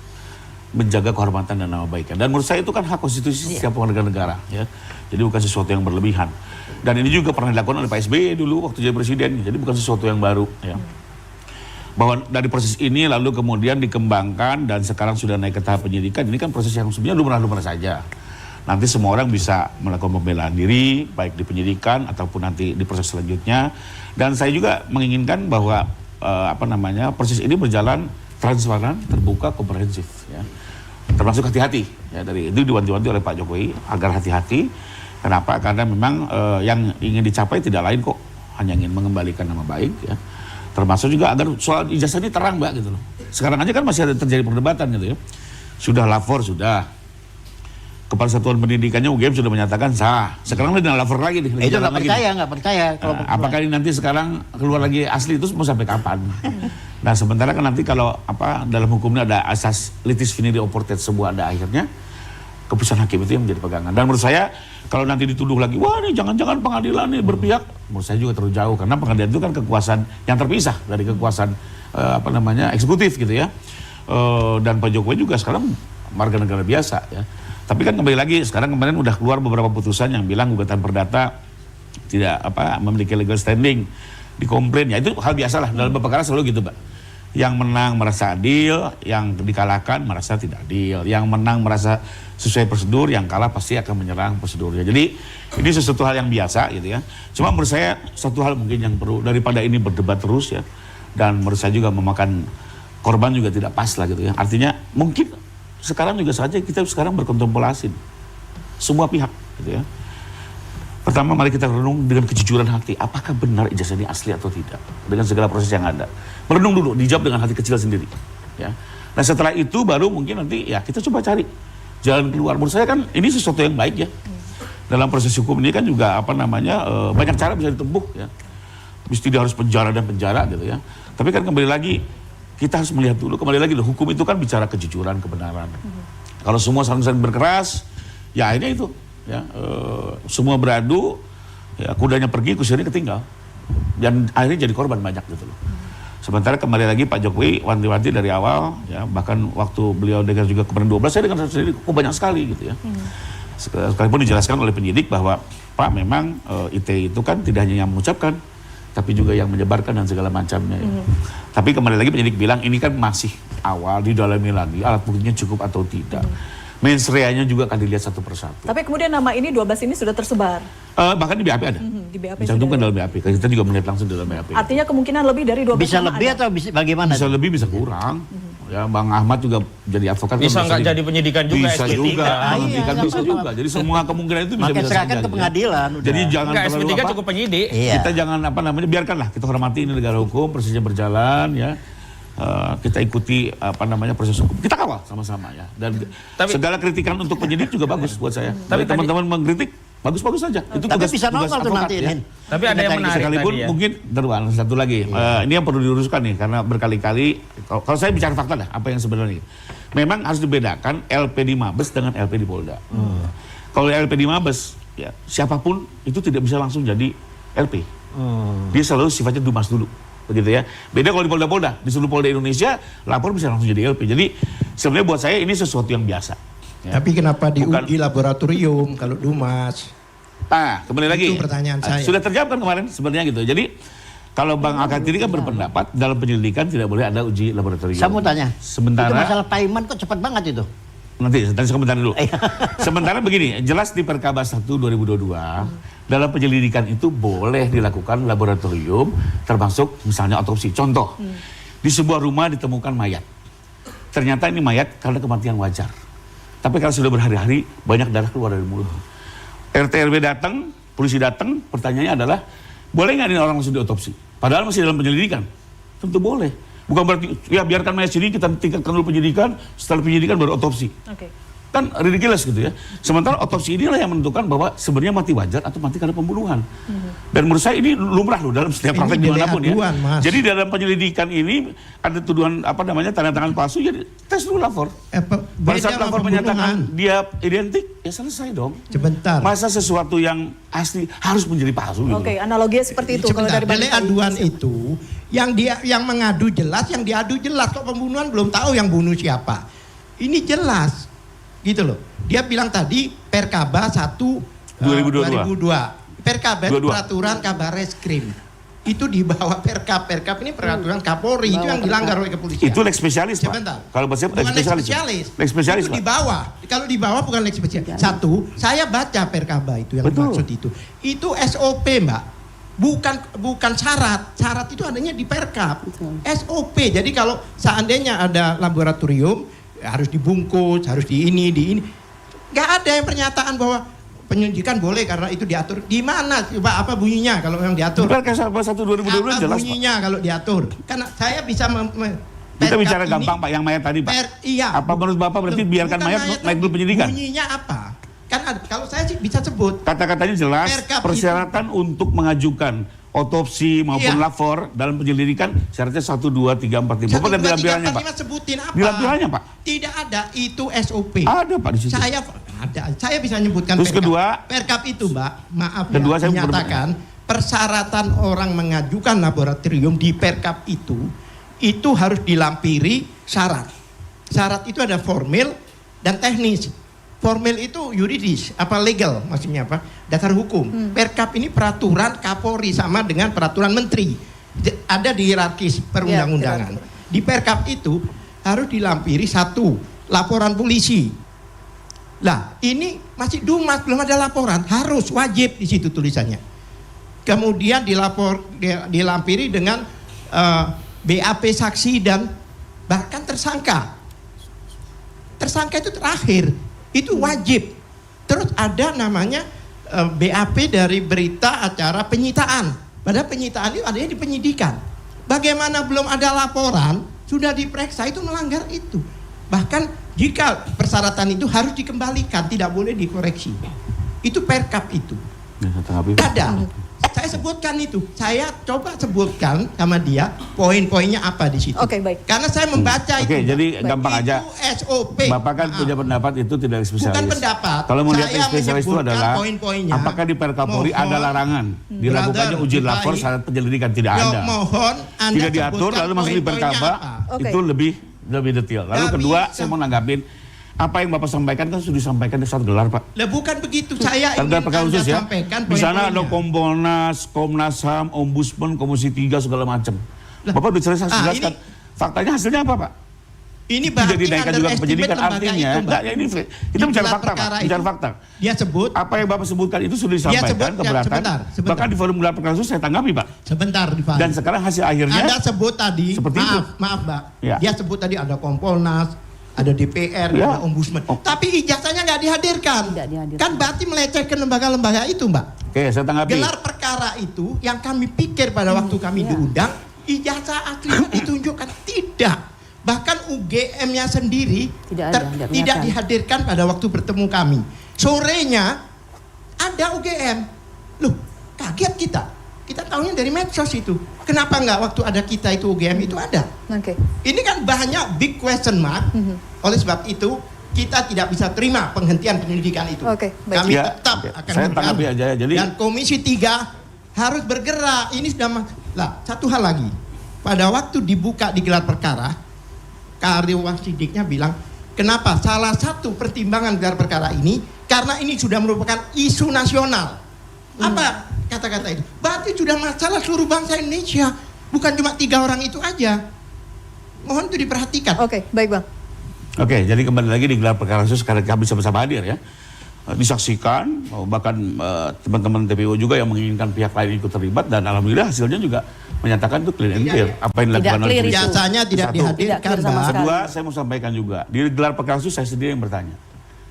menjaga kehormatan dan nama baiknya. Dan menurut saya itu kan hak konstitusi setiap warga negara ya. Jadi bukan sesuatu yang berlebihan. Dan ini juga pernah dilakukan oleh Pak SBY dulu waktu jadi presiden. Jadi bukan sesuatu yang baru ya. Bahwa dari proses ini lalu kemudian dikembangkan dan sekarang sudah naik ke tahap penyidikan. Ini kan proses yang sebenarnya lumrah-lumrah saja. Nanti semua orang bisa melakukan pembelaan diri, baik di penyidikan ataupun nanti di proses selanjutnya. Dan saya juga menginginkan bahwa proses ini berjalan transparan, terbuka, komprehensif. Ya. Termasuk hati-hati. Ya, dari itu diwanti-wanti oleh Pak Jokowi agar hati-hati. Kenapa? Karena memang yang ingin dicapai tidak lain kok, hanya ingin mengembalikan nama baik. Ya. Termasuk juga agar soal ijazah ini terang, Mbak, gitu loh. Sekarang aja kan masih ada terjadi perdebatan gitu ya. Sudah lapor, sudah. Kepala Satuan Pendidikannya UGM sudah menyatakan sah. Sekarang udah lapor lagi nih. Itu nggak percaya. Kalau apakah ini nanti sekarang keluar lagi asli itu mau sampai kapan? Nah sementara kan nanti kalau dalam hukumnya ada asas litis finidi oportet sebuah ada akhirnya, keputusan hakim itu yang menjadi pegangan. Dan menurut saya kalau nanti dituduh lagi, wah ini jangan-jangan pengadilan ini berpihak, menurut saya juga terlalu jauh karena pengadilan itu kan kekuasaan yang terpisah dari kekuasaan eksekutif gitu ya. Dan Pak Jokowi juga sekarang warga negara biasa ya. Tapi kan kembali lagi sekarang kemarin udah keluar beberapa putusan yang bilang gugatan perdata tidak memiliki legal standing, dikomplain. Ya itu hal biasa lah dalam perkara selalu gitu, Mbak. Yang menang merasa adil, yang dikalahkan merasa tidak adil. Yang menang merasa sesuai prosedur, yang kalah pasti akan menyerang prosedurnya. Jadi ini sesuatu hal yang biasa gitu ya. Cuma menurut saya satu hal mungkin yang perlu, daripada ini berdebat terus ya, dan menurut saya juga memakan korban juga tidak pas lah gitu ya. Artinya mungkin sekarang juga saja kita sekarang berkontemplasi semua pihak gitu ya. Pertama mari kita renung dengan kejujuran hati, apakah benar ijazah ini asli atau tidak dengan segala proses yang ada. Merenung dulu, dijawab dengan hati kecil sendiri ya. Nah setelah itu baru mungkin nanti ya kita coba cari jalan keluar. Menurut saya kan ini sesuatu yang baik ya. Dalam proses hukum ini kan juga banyak cara bisa ditempuh ya. Mesti dia harus penjara dan penjara gitu ya. Tapi kan kembali lagi kita harus melihat dulu, kembali lagi hukum itu kan bicara kejujuran, kebenaran. Kalau semua saling berkeras, ya akhirnya itu ya semua beradu, ya kudanya pergi, kusirnya ketinggal. Dan akhirnya jadi korban banyak gitu loh. Sementara kembali lagi Pak Jokowi wanti-wanti dari awal, ya bahkan waktu beliau dengar juga kemarin 12, saya dengar sendiri kok banyak sekali gitu ya. Sekalipun dijelaskan oleh penyidik bahwa Pak memang ITE itu kan tidak hanya yang mengucapkan, tapi juga yang menyebarkan dan segala macamnya ya. Tapi kembali lagi penyidik bilang ini kan masih awal, didalami lagi alat buktinya cukup atau tidak. Mens rea-nya juga akan dilihat satu persatu. Tapi kemudian nama ini 12 ini sudah tersebar. Bahkan di BAP ada. Di BAP dicantumkan dalam BAP. Kita juga melihat langsung dalam BAP. Artinya kemungkinan lebih dari 12 bisa nama lebih ada. atau bisa bagaimana? Bisa lebih, bisa kurang. Ya, Bang Ahmad juga jadi advokat. Bisa nggak jadi penyidikan juga, bisa SP3. juga, penyidikan bisa juga. Jadi semua kemungkinan itu bisa Maka serahkan ke pengadilan. Jadi jangan SP3 cukup penyidik. Kita jangan biarkanlah kita hormati ini negara hukum, prosesnya berjalan ya. Kita ikuti proses hukum, kita kawal sama-sama ya. Dan segala kritikan untuk penyidik juga bagus buat saya. Tapi teman-teman mengkritik bagus-bagus saja. Itu tapi tugas, bisa tugas nopal tuh advokat, nanti ya. Tapi ada yang menarik sekalipun tadi ya. mungkin satu lagi. Ini yang perlu diluruskan nih karena berkali-kali kalau saya bicara fakta dah apa yang sebenarnya. Memang harus dibedakan LP di Mabes dengan LP di Polda. Kalau LP di Mabes ya siapapun itu tidak bisa langsung jadi LP. Dia selalu sifatnya dumas dulu. Begitu ya. Beda kalau di Polda-Polda, di seluruh Polda Indonesia lapor bisa langsung jadi LP. Jadi sebenarnya buat saya ini sesuatu yang biasa. Ya. Tapi kenapa diuji laboratorium kalau Dumas? Nah, kembali lagi. Itu pertanyaan saya. Sudah terjawab kan kemarin sebenarnya gitu. Jadi kalau Bang Al-Katiri kan berpendapat dalam penyelidikan tidak boleh ada uji laboratorium. Saya mau tanya. Sementara itu masalah Pak Iman kok cepat banget itu? Nanti sebentar dulu. Sementara begini, jelas di Perkabas 1 2022 dalam penyelidikan itu boleh dilakukan laboratorium termasuk misalnya otopsi. Contoh, di sebuah rumah ditemukan mayat. Ternyata ini mayat karena kematian wajar. Tapi kalau sudah berhari-hari banyak darah keluar dari mulut. RT RW datang, polisi datang, pertanyaannya adalah boleh nggak ini orang langsung diotopsi? Padahal masih dalam penyelidikan. Tentu boleh. Bukan berarti ya biarkan mayat sini kita tingkatkan dulu penyidikan, setelah penyidikan baru otopsi. Kan ridiculous gitu ya. Sementara otopsi inilah yang menentukan bahwa sebenarnya mati wajar atau mati karena pembunuhan. Dan menurut saya ini lumrah loh dalam setiap praktek dimanapun ya. Jadi dalam penyelidikan ini ada tuduhan tanda tangan palsu, jadi tes dulu lapor. Pada saat lapor menyatakan dia identik, ya selesai dong. Sebentar. Masa sesuatu yang asli harus menjadi palsu gitu. Oke, analoginya seperti itu. Kalau dari delik aduan itu yang mengadu jelas, yang diadu jelas. Kok pembunuhan belum tahu yang bunuh siapa. Ini jelas. Gitu loh. Dia bilang tadi Perkaba 1 2002. Perkaba itu peraturan kabar reskrim. Itu di bawah Perkab. Perkab ini peraturan Kapolri, itu yang dilanggar oleh kepolisian. Itu lex spesialis, Pak. Sebentar. Kalau bahasa bukan lex spesialis. Lex spesialis, itu di bawah. Kalau di bawah bukan lex spesialis. Satu, saya baca Perkaba itu yang dimaksud itu. Itu SOP, Mbak. Bukan syarat. Syarat itu adanya di Perkab. SOP. Jadi kalau seandainya ada laboratorium harus dibungkus, harus di ini. Nggak ada yang pernyataan bahwa penyidikan boleh karena itu diatur. Di mana? Coba apa bunyinya kalau yang diatur? Perkab 1 2022 jelas, bunyinya Pak. Kalau diatur. Karena saya bisa kita bicara gampang Pak, yang mayat tadi Pak. Iya. Apa menurut Bapak berarti biarkan mayat naik dulu penyidikan? Bunyinya apa? Kan kalau saya sih bisa sebut. Kata-katanya jelas, Perkab persyaratan untuk mengajukan otopsi maupun lapor dalam penyelidikan syaratnya 1, 2, 3, 4, 5. Bapak lihat di lampirannya Pak. Sebutin apa? Di lampirannya Pak. Tidak ada, itu SOP. Ada Pak di situ. Saya bisa menyebutkan. Terus kedua, Perkab itu Mbak, maaf kedua, ya, menyatakan persyaratan orang mengajukan laboratorium di Perkab itu harus dilampiri syarat. Syarat itu ada formil dan teknis. Formil itu yuridis, apa legal, maksudnya apa? Dasar hukum. Perkap ini peraturan Kapolri sama dengan peraturan menteri. Ada di hierarkis perundang-undangan. Di Perkap itu harus dilampiri 1 laporan polisi. Lah, ini masih dumas, belum ada laporan, harus wajib di situ tulisannya. Kemudian dilampiri dengan BAP saksi dan bahkan tersangka. Tersangka itu terakhir. Itu wajib. Terus ada namanya BAP dari berita acara penyitaan. Padahal penyitaan itu adanya di penyidikan. Bagaimana belum ada laporan, sudah diperiksa, itu melanggar itu. Bahkan jika persyaratan itu harus dikembalikan, tidak boleh dikoreksi. Itu Perkap itu. Ada. Saya sebutkan itu. Saya coba sebutkan sama dia poin-poinnya apa di situ. Oke, baik. Karena saya membaca itu. Oke, jadi gampang aja. SOP. Bapak kan punya pendapat itu tidak spesialis. Bukan pendapat. Kalau mau lihat Saya spesialis itu menyebutkan adalah poin-poinnya. apakah di Perkapolri ada larangan dilakukannya uji lapor saat penyelidikan? Tidak ada. Mohon Anda tidak diatur, lalu masuk di Perkaba itu lebih detail. Lalu kedua, saya mau nanggapin apa yang Bapak sampaikan kan sudah disampaikan di saat gelar, Pak. Lah bukan begitu, saya ingin Anda khusus ya. sampaikan Di sana ada poin-poinnya. Kompolnas, Komnas HAM, Ombudsman, Komisi 3 segala macam. Bapak sudah saya jelaskan. Faktanya hasilnya apa, Pak? Ini tidak berarti dinaikkan juga ke penyidikan, lembaga artinya itu, Mbak. enggak, ya ini kita bicara fakta, Pak. Bicara fakta. Dia sebut apa yang Bapak sebutkan itu sudah disampaikan keberatan. sebentar. Bahkan di forum gelar perkara khusus saya tanggapi, Pak. Sebentar, Rifai. Dan sekarang hasil akhirnya Anda sebut tadi, seperti maaf, Mbak. Ya. Dia sebut tadi ada Kompolnas, ada DPR, Ya. ada Ombudsman. Tapi ijazahnya nggak dihadirkan. Kan berarti melecehkan lembaga-lembaga itu, Mbak. Oke, saya tanggapi. Gelar perkara itu yang kami pikir pada waktu kami diundang, ijazah aslinya ditunjukkan. Tidak. Bahkan UGM-nya sendiri tidak dihadirkan pada waktu bertemu kami. Sorenya ada UGM. Loh, kaget kita. Kita tahunya dari medsos itu. Kenapa nggak waktu ada kita itu UGM itu ada? Oke. Ini kan banyak big question mark. Oleh sebab itu kita tidak bisa terima penghentian penyelidikan itu. Oke, baik. Kami Ya, tetap oke. akan Saya tanggapi aja ya. Jadi dan Komisi 3 harus bergerak. Ini sudah lah, satu hal lagi. Pada waktu dibuka di gelar perkara, karyawan sidiknya bilang, kenapa? Salah satu pertimbangan gelar perkara ini karena ini sudah merupakan isu nasional. Apa kata-kata itu? Berarti sudah masalah seluruh bangsa Indonesia, bukan cuma 3 orang itu aja. Mohon itu diperhatikan. Oke, baik Bang. Oke, jadi kembali lagi di gelar perkara khusus karena kami sama-sama hadir ya. Disaksikan, bahkan teman-teman TPU juga yang menginginkan pihak lain ikut terlibat dan alhamdulillah hasilnya juga menyatakan itu clear and clear. Apa yang dilakukan oleh polisi. Biasanya tidak dihadirkan. Kedua, saya mau sampaikan juga di gelar perkara khusus saya sendiri yang bertanya.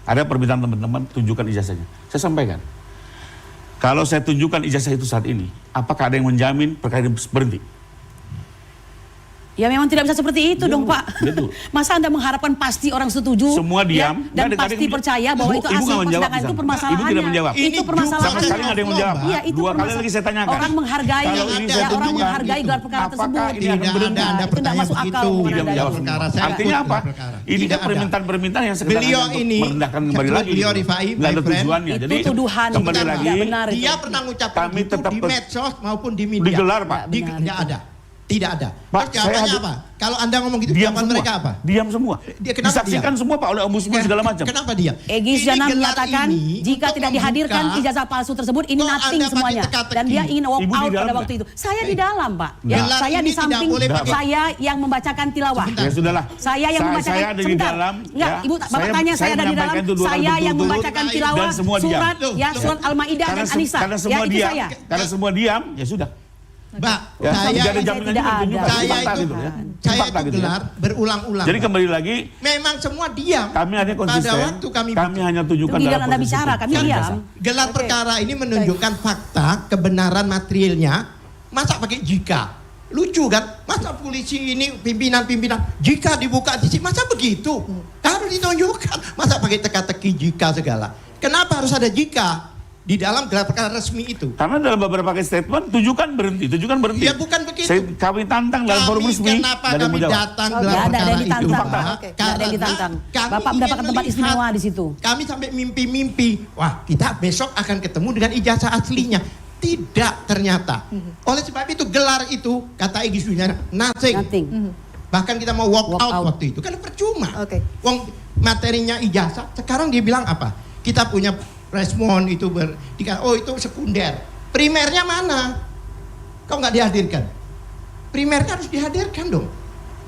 Ada permintaan teman-teman tunjukkan ijazahnya. Saya sampaikan. Kalau saya tunjukkan ijazah itu saat ini, apakah ada yang menjamin perkara ini berhenti? Ya memang tidak bisa seperti itu dong Pak. Masa Anda mengharapkan pasti orang setuju? Semua diam. Ya, dan pasti percaya bahwa itu hasil persidangan itu permasalahannya. Ibu tidak menjawab. Itu permasalahannya. Sama sekali nggak ada yang menjawab. Iya, itu Dua kali lagi saya tanyakan. Orang menghargai, orang menghargai gelar perkara tersebut. Ini akan berhenti. Itu tidak masuk akal. Tidak menjawab. Artinya apa? Ini kan permintaan-permintaan yang sekedar merendahkan kembali lagi. Beliau Rifai, nggak ada tujuannya. Jadi tuduhan kembali lagi. Dia pernah mengucapkan kami itu tetap di medsos maupun di media. Digelar, Pak. Tidak ada. Tidak ada. Pak, jawabannya apa? Kalau Anda ngomong gitu, diam jawaban semua. mereka apa? Diam semua. Disaksikan semua Pak oleh Ombudsman segala macam. Kenapa diam? Egy Sujana menyatakan jika tidak dihadirkan ijazah palsu tersebut ini nothing semuanya. Dan dia ingin walk out pada waktu itu. Saya di dalam Pak. Ya, saya di samping saya yang membacakan tilawah. Ya sudahlah. Saya yang membacakan. Saya ada di dalam. Enggak, Ibu Bapak tanya saya ada di dalam. Saya yang membacakan tilawah surat ya surat Al-Maidah dan An-Nisa. Karena semua diam. Karena semua diam, ya sudah. Mbak, ya, saya tidak ada jaminan juga tunjukkan. Saya itu gelar berulang-ulang. Jadi kembali lagi, memang semua diam. Kami hanya konsisten. Pada waktu kami hanya tunjukkan dalam Anda bicara, kami diam. Gelar perkara ini menunjukkan fakta, kebenaran materialnya. Masa pakai jika? Lucu kan? Masa polisi ini pimpinan-pimpinan jika dibuka di sini, masa begitu? Harus ditunjukkan. Masa pakai teka-teki jika segala? Kenapa harus ada jika di dalam gelar perkara resmi itu? Karena dalam beberapa statement tunjukkan berhenti. Ya bukan begitu. Kami tantang dalam forum resmi. Kenapa kami datang gelar perkara itu? Ada yang ditantang. Bapak mendapatkan tempat istimewa di situ. Kami sampai mimpi-mimpi. Wah, kita besok akan ketemu dengan ijazah aslinya. Tidak ternyata. Oleh sebab itu gelar itu kata Egy Sujana nothing. Bahkan kita mau walk out waktu itu kan percuma. Wong materinya ijazah, sekarang dia bilang apa? Kita punya respon itu oh itu sekunder. Primernya mana? Kok nggak dihadirkan? Primernya harus dihadirkan dong.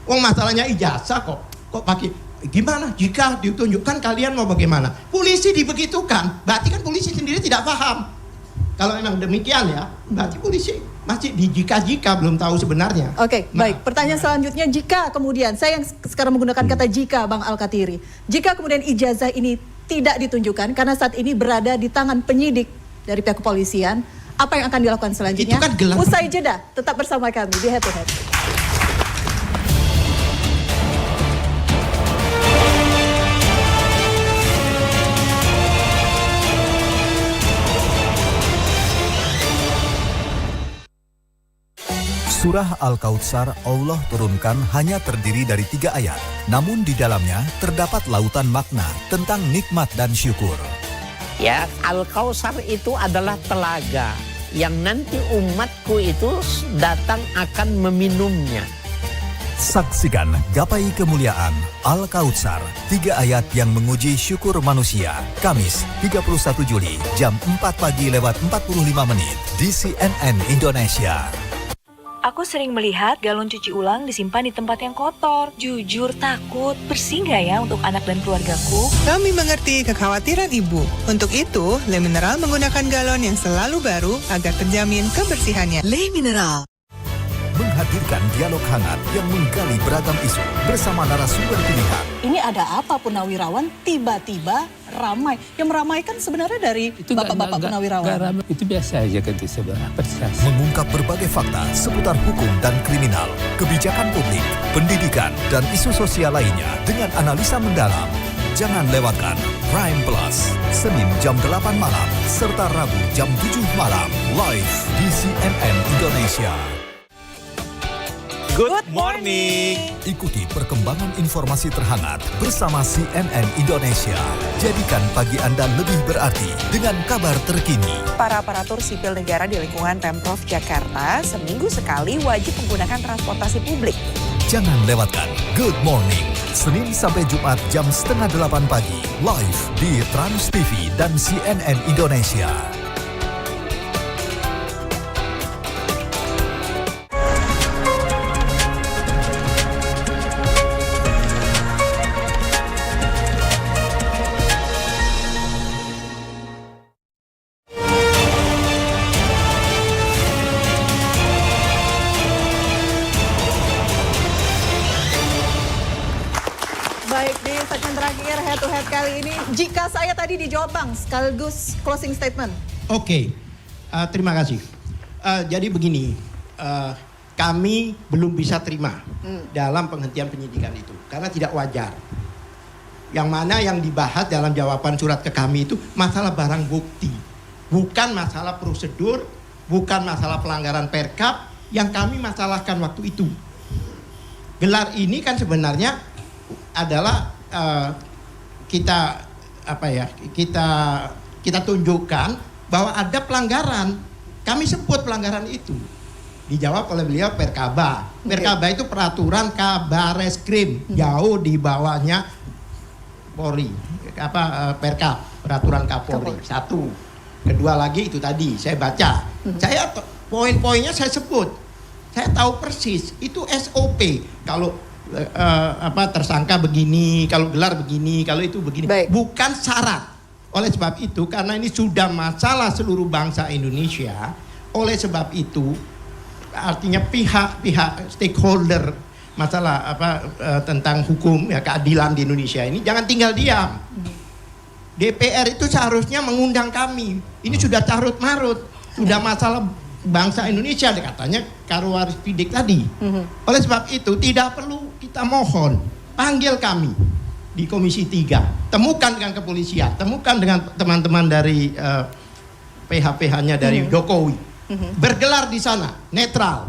Wong masalahnya ijazah kok pakai gimana? Jika ditunjukkan kalian mau bagaimana? Polisi dibegitukan, berarti kan polisi sendiri tidak paham. Kalau memang demikian ya, berarti polisi masih di jika belum tahu sebenarnya. Baik. Pertanyaan selanjutnya, jika kemudian saya yang sekarang menggunakan kata jika, Bang Al-Katiri, jika kemudian ijazah ini tidak ditunjukkan karena saat ini berada di tangan penyidik dari pihak kepolisian, apa yang akan dilakukan selanjutnya? Itu kan gelar. Usai jeda, tetap bersama kami di Head to Head. Surah Al-Kautsar Allah turunkan hanya terdiri dari 3 ayat. Namun di dalamnya terdapat lautan makna tentang nikmat dan syukur. Ya, Al-Kautsar itu adalah telaga yang nanti umatku itu datang akan meminumnya. Saksikan gapai kemuliaan Al-Kautsar, 3 ayat yang menguji syukur manusia. Kamis 31 Juli jam 4 pagi lewat 45 menit di CNN Indonesia. Aku sering melihat galon cuci ulang disimpan di tempat yang kotor. Jujur takut, bersih nggak ya untuk anak dan keluargaku? Kami mengerti kekhawatiran ibu. Untuk itu, Le Mineral menggunakan galon yang selalu baru agar terjamin kebersihannya. Le Mineral. Menghadirkan dialog hangat yang menggali beragam isu bersama narasumber pilihan. Ini ada apa Purnawirawan tiba-tiba ramai? Yang meramaikan sebenarnya dari bapak-bapak Purnawirawan. Itu biasa aja kan sebenarnya. Mengungkap berbagai fakta seputar hukum dan kriminal, kebijakan publik, pendidikan, dan isu sosial lainnya dengan analisa mendalam. Jangan lewatkan Prime Plus, Senin jam 8 malam, serta Rabu jam 7 malam, live di CNN Indonesia. Good morning. Ikuti perkembangan informasi terhangat bersama CNN Indonesia. Jadikan pagi Anda lebih berarti dengan kabar terkini. Para aparatur sipil negara di lingkungan Pemprov Jakarta seminggu sekali wajib menggunakan transportasi publik. Jangan lewatkan Good Morning, Senin sampai Jumat jam 7:30 pagi, live di Trans TV dan CNN Indonesia. Baik, di segmen terakhir Head to Head kali ini, jika saya tadi dijawab Bang, sekaligus closing statement. Terima kasih. Jadi begini, kami belum bisa terima dalam penghentian penyidikan itu karena tidak wajar. Yang mana yang dibahas dalam jawaban surat ke kami itu masalah barang bukti, bukan masalah prosedur, bukan masalah pelanggaran Perkap yang kami masalahkan waktu itu. Gelar ini kan sebenarnya adalah kita tunjukkan bahwa ada pelanggaran. Kami sebut pelanggaran itu. Dijawab oleh beliau Perkaba. Perkaba itu peraturan Kabareskrim, jauh di bawahnya Polri. Perkab, peraturan Kapolri. Satu. Kedua lagi itu tadi saya baca. Saya poin-poinnya saya sebut. Saya tahu persis itu SOP. Kalau tersangka begini, kalau gelar begini, kalau itu begini. Bukan syarat. Oleh sebab itu, karena ini sudah masalah seluruh bangsa Indonesia, oleh sebab itu artinya pihak-pihak stakeholder masalah tentang hukum ya keadilan di Indonesia ini jangan tinggal diam. DPR itu seharusnya mengundang kami. Ini sudah carut marut, sudah masalah bangsa Indonesia katanya Karwaris Pidik tadi. Oleh sebab itu tidak perlu kita mohon, panggil kami di Komisi 3, temukan dengan kepolisian, temukan dengan teman-teman dari PH-PH-nya dari Jokowi, bergelar di sana, netral,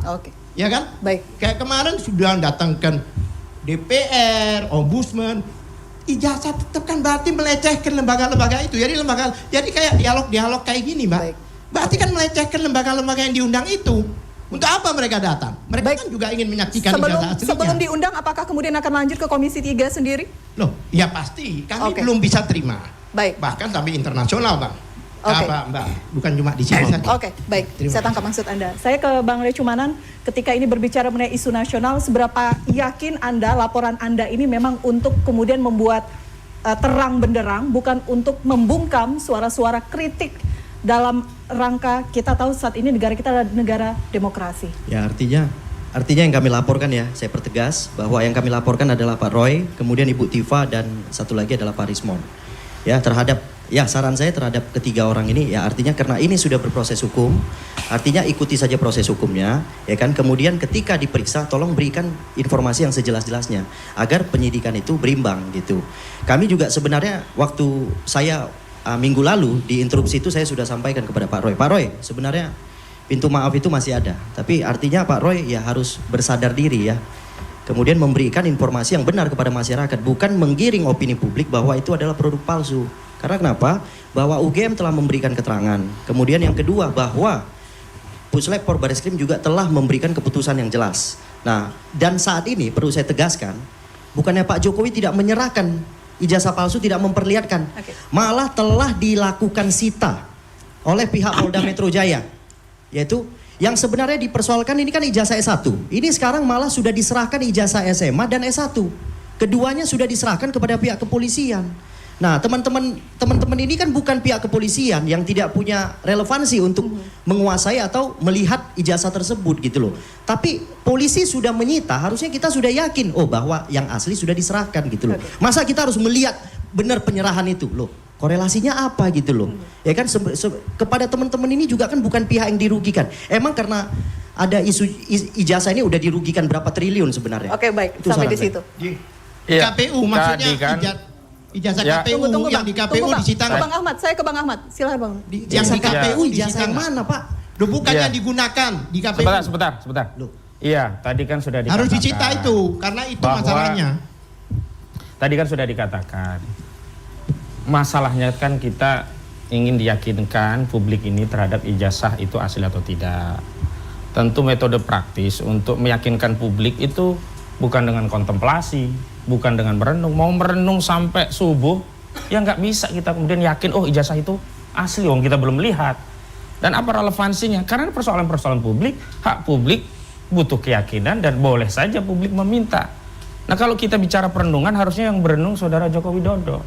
ya kan? Baik. Kayak kemarin sudah datangkan DPR, Ombudsman, ijazah tetap kan berarti melecehkan lembaga-lembaga itu. Jadi kayak dialog-dialog kayak gini, Mbak. Berarti kan melecehkan lembaga-lembaga yang diundang itu. Untuk apa mereka datang? Mereka kan juga ingin menyaksikan ijazah aslinya. Sebelum diundang, apakah kemudian akan lanjut ke Komisi 3 sendiri? Loh, ya pasti. Kami belum bisa terima. Baik. Bahkan sampai internasional, Bang. Oke. Apa, Mbak? Bukan cuma di sini saja. Oke, baik. Saya tangkap maksud Anda. Saya ke Bang Lecumanan, ketika ini berbicara mengenai isu nasional, seberapa yakin Anda, laporan Anda ini memang untuk kemudian membuat terang benderang, bukan untuk membungkam suara-suara kritik dalam rangka kita tahu saat ini negara kita adalah negara demokrasi. Ya, artinya yang kami laporkan, ya, saya pertegas bahwa yang kami laporkan adalah Pak Roy, kemudian Ibu Tifa, dan satu lagi adalah Pak Rismon. Ya, saran saya terhadap ketiga orang ini, ya, artinya karena ini sudah berproses hukum, artinya ikuti saja proses hukumnya, ya kan. Kemudian ketika diperiksa, tolong berikan informasi yang sejelas-jelasnya agar penyidikan itu berimbang gitu. Kami juga sebenarnya waktu saya minggu lalu di interupsi itu saya sudah sampaikan kepada Pak Roy. Pak Roy, sebenarnya pintu maaf itu masih ada, tapi artinya Pak Roy ya harus bersadar diri, ya. Kemudian memberikan informasi yang benar kepada masyarakat, bukan menggiring opini publik bahwa itu adalah produk palsu. Karena kenapa? Bahwa UGM telah memberikan keterangan. Kemudian yang kedua, bahwa Puslap Polbareskrim juga telah memberikan keputusan yang jelas. Nah, dan saat ini perlu saya tegaskan, bukannya Pak Jokowi tidak menyerahkan ijazah palsu, tidak memperlihatkan, malah telah dilakukan sita oleh pihak Polda Metro Jaya, yaitu yang sebenarnya dipersoalkan ini kan ijazah S1. Ini sekarang malah sudah diserahkan ijazah SMA dan S1. Keduanya sudah diserahkan kepada pihak kepolisian. Nah, teman-teman ini kan bukan pihak kepolisian yang tidak punya relevansi untuk menguasai atau melihat ijazah tersebut gitu loh. Tapi polisi sudah menyita, harusnya kita sudah yakin bahwa yang asli sudah diserahkan gitu loh. Masa kita harus melihat benar penyerahan itu loh? Korelasinya apa gitu loh? Ya kan kepada teman-teman ini juga kan bukan pihak yang dirugikan. Emang karena ada isu ijazah ini udah dirugikan berapa triliun sebenarnya? Oke, baik, itu sampai di situ. KPU maksudnya ijazah KPU tunggu, yang di KPU disita. Ke Bang Ahmad, saya ke Bang Ahmad. Silakan Bang. Yang di KPU ijazah yang mana, Pak? Bukannya digunakan di KPU. Sebentar. Iya, tadi kan sudah dikatakan. Harus disita itu, karena itu masalahnya. Tadi kan sudah dikatakan. Masalahnya kan kita ingin diyakinkan publik ini terhadap ijazah itu asli atau tidak. Tentu metode praktis untuk meyakinkan publik itu bukan dengan kontemplasi, bukan dengan merenung. Mau merenung sampai subuh, ya nggak bisa kita kemudian yakin, ijazah itu asli, kita belum lihat. Dan apa relevansinya? Karena persoalan-persoalan publik, hak publik butuh keyakinan dan boleh saja publik meminta. Nah, kalau kita bicara perenungan, harusnya yang berenung Saudara Joko Widodo.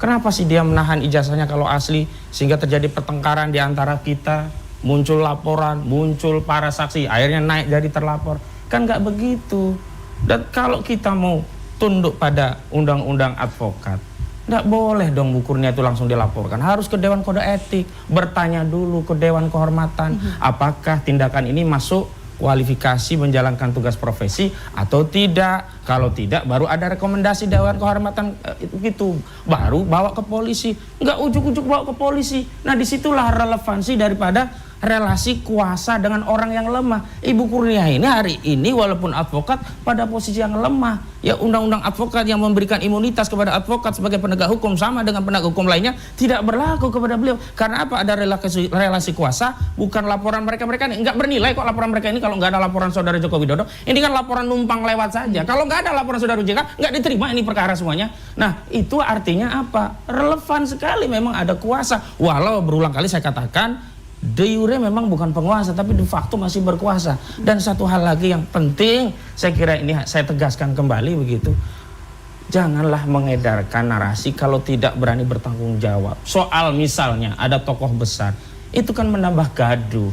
Kenapa sih dia menahan ijazahnya kalau asli, sehingga terjadi pertengkaran di antara kita, muncul laporan, muncul para saksi, akhirnya naik jadi terlapor. Kan nggak begitu. Dan kalau kita mau tunduk pada undang-undang advokat, nggak boleh dong bukurnya itu langsung dilaporkan. Harus ke Dewan Kode Etik, bertanya dulu ke Dewan Kehormatan, apakah tindakan ini masuk kualifikasi menjalankan tugas profesi atau tidak. Kalau tidak, baru ada rekomendasi Dewan Kehormatan gitu, baru bawa ke polisi. Nggak ujuk-ujuk bawa ke polisi. Nah, disitulah relevansi daripada relasi kuasa dengan orang yang lemah. Ibu Kurnia ini hari ini walaupun advokat pada posisi yang lemah. Ya, undang-undang advokat yang memberikan imunitas kepada advokat sebagai penegak hukum sama dengan penegak hukum lainnya tidak berlaku kepada beliau. Karena apa? Ada relasi kuasa, bukan laporan mereka ini. Nggak bernilai kok laporan mereka ini kalau nggak ada laporan Saudara Joko Widodo. Ini kan laporan numpang lewat saja. Kalau nggak ada laporan Saudara JK, nggak diterima ini perkara semuanya. Nah, itu artinya apa? Relevan sekali memang ada kuasa. Walau berulang kali saya katakan, de jure memang bukan penguasa, tapi de facto masih berkuasa. Dan satu hal lagi yang penting, saya kira ini saya tegaskan kembali begitu. Janganlah mengedarkan narasi kalau tidak berani bertanggung jawab. Soal misalnya ada tokoh besar, itu kan menambah gaduh.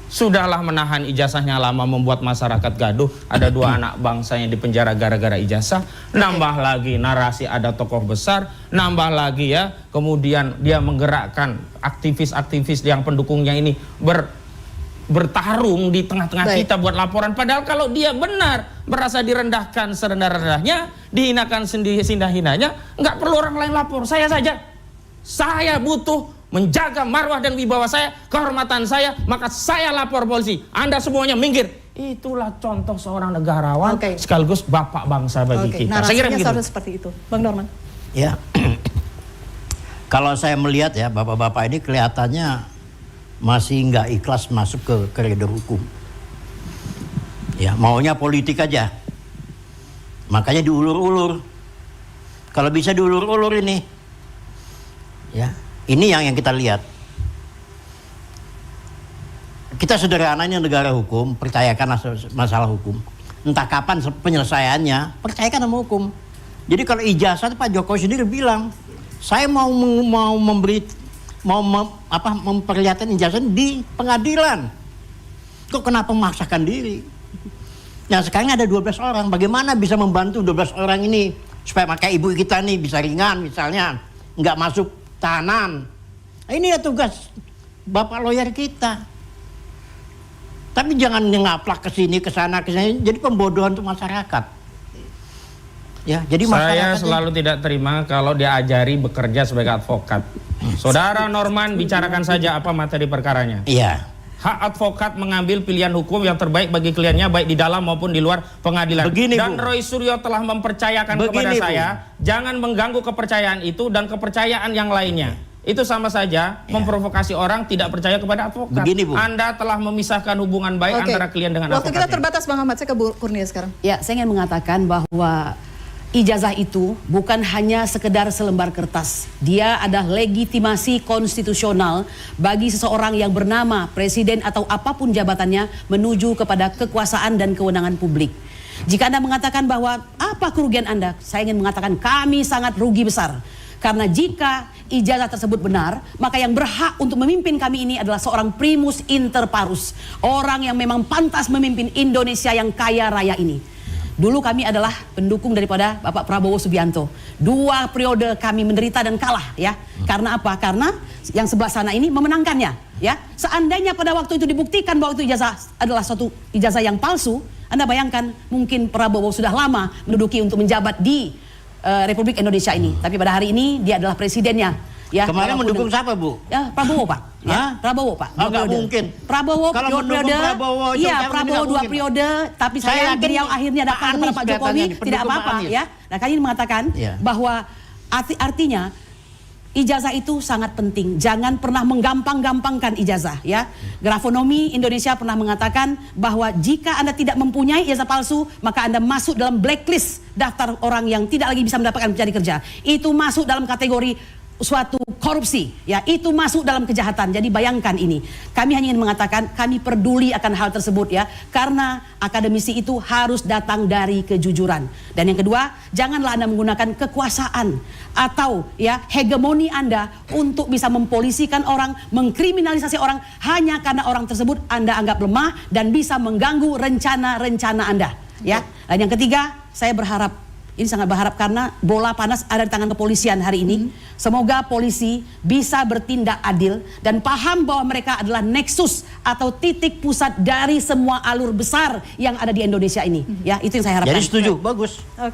Sudahlah menahan ijazahnya lama membuat masyarakat gaduh. Ada 2 anak bangsa yang dipenjara gara-gara ijazah. Nambah lagi narasi ada tokoh besar. Nambah lagi ya, kemudian dia menggerakkan aktivis-aktivis yang pendukungnya ini bertarung di tengah-tengah kita buat laporan. Padahal kalau dia benar merasa direndahkan serendah-rendahnya, dihinakan sindah-hinanya, nggak perlu orang lain lapor. Saya saja. Saya butuh menjaga marwah dan wibawa saya, kehormatan saya, maka saya lapor polisi. Anda semuanya minggir. Itulah contoh seorang negarawan sekaligus bapak bangsa bagi kita. Saya kira begitu. Narasinya seperti itu. Bang Norman. Ya. Kalau saya melihat ya, bapak-bapak ini kelihatannya masih nggak ikhlas masuk ke koridor hukum. Ya, maunya politik aja. Makanya diulur-ulur. Kalau bisa diulur-ulur ini. Ya, ini yang kita lihat. Kita sederhana ini negara hukum, percayakan masalah hukum. Entah kapan penyelesaiannya, percayakan sama hukum. Jadi kalau ijazah Pak Jokowi sendiri bilang, saya mau memperlihatkan ijazah di pengadilan. Kok kenapa memaksakan diri? Nah sekarang ada 12 orang, bagaimana bisa membantu 12 orang ini supaya pakai ibu kita nih bisa ringan misalnya, nggak masuk tahanan. Nah, ini ya tugas Bapak lawyer kita. Tapi jangan ngaplak ke sini, ke sana, ke sini. Jadi pembodohan untuk masyarakat. Ya, jadi saya selalu tidak terima kalau diajari bekerja sebagai advokat. Saudara Norman, bicarakan saja apa materi perkaranya. Iya. Hak advokat mengambil pilihan hukum yang terbaik bagi kliennya baik di dalam maupun di luar pengadilan. Begini, dan Bu. Roy Suryo telah mempercayakan kepada saya, jangan mengganggu kepercayaan itu dan kepercayaan yang lainnya. Itu sama saja memprovokasi orang tidak percaya kepada advokat. Begini, Bu. Anda telah memisahkan hubungan baik antara klien dengan advokat. Waktu kita terbatas Bang Ahmad, saya ke Bu Kurnia sekarang. Ya, saya ingin mengatakan bahwa ijazah itu bukan hanya sekedar selembar kertas. Dia adalah legitimasi konstitusional bagi seseorang yang bernama presiden atau apapun jabatannya menuju kepada kekuasaan dan kewenangan publik. Jika Anda mengatakan bahwa apa kerugian Anda, saya ingin mengatakan kami sangat rugi besar. Karena jika ijazah tersebut benar, maka yang berhak untuk memimpin kami ini adalah seorang primus inter parus. Orang yang memang pantas memimpin Indonesia yang kaya raya ini. Dulu kami adalah pendukung daripada Bapak Prabowo Subianto. 2 periode kami menderita dan kalah ya. Karena apa? Karena yang sebelah sana ini memenangkannya ya. Seandainya pada waktu itu dibuktikan bahwa itu ijazah adalah suatu ijazah yang palsu, Anda bayangkan mungkin Prabowo sudah lama menduduki untuk menjabat di Republik Indonesia ini. Tapi pada hari ini dia adalah presidennya. Ya, kemarin mendukung siapa, Bu? Ya, Prabowo, Pak. Ya, Prabowo, Pak. Oh, nggak mungkin. Prabowo kalau 2 periode. Iya, Prabowo 2 periode. Tapi saya beliau akhirnya datang kepada Pak Jokowi, tidak apa-apa ya. Nah, kami mengatakan bahwa artinya ijazah itu sangat penting. Jangan pernah menggampang-gampangkan ijazah ya. Grafonomi Indonesia pernah mengatakan bahwa jika Anda tidak mempunyai ijazah palsu, maka Anda masuk dalam blacklist daftar orang yang tidak lagi bisa mendapatkan mencari kerja. Itu masuk dalam kategori suatu korupsi ya, itu masuk dalam kejahatan. Jadi bayangkan ini, kami hanya ingin mengatakan kami peduli akan hal tersebut ya, karena akademisi itu harus datang dari kejujuran. Dan yang kedua, janganlah Anda menggunakan kekuasaan atau ya hegemoni Anda untuk bisa mempolisikan orang, mengkriminalisasi orang hanya karena orang tersebut Anda anggap lemah dan bisa mengganggu rencana-rencana Anda ya. Dan yang ketiga, saya berharap, ini sangat berharap karena bola panas ada di tangan kepolisian hari ini. Semoga polisi bisa bertindak adil dan paham bahwa mereka adalah nexus atau titik pusat dari semua alur besar yang ada di Indonesia ini. Ya, itu yang saya harapkan. Jadi setuju, bagus.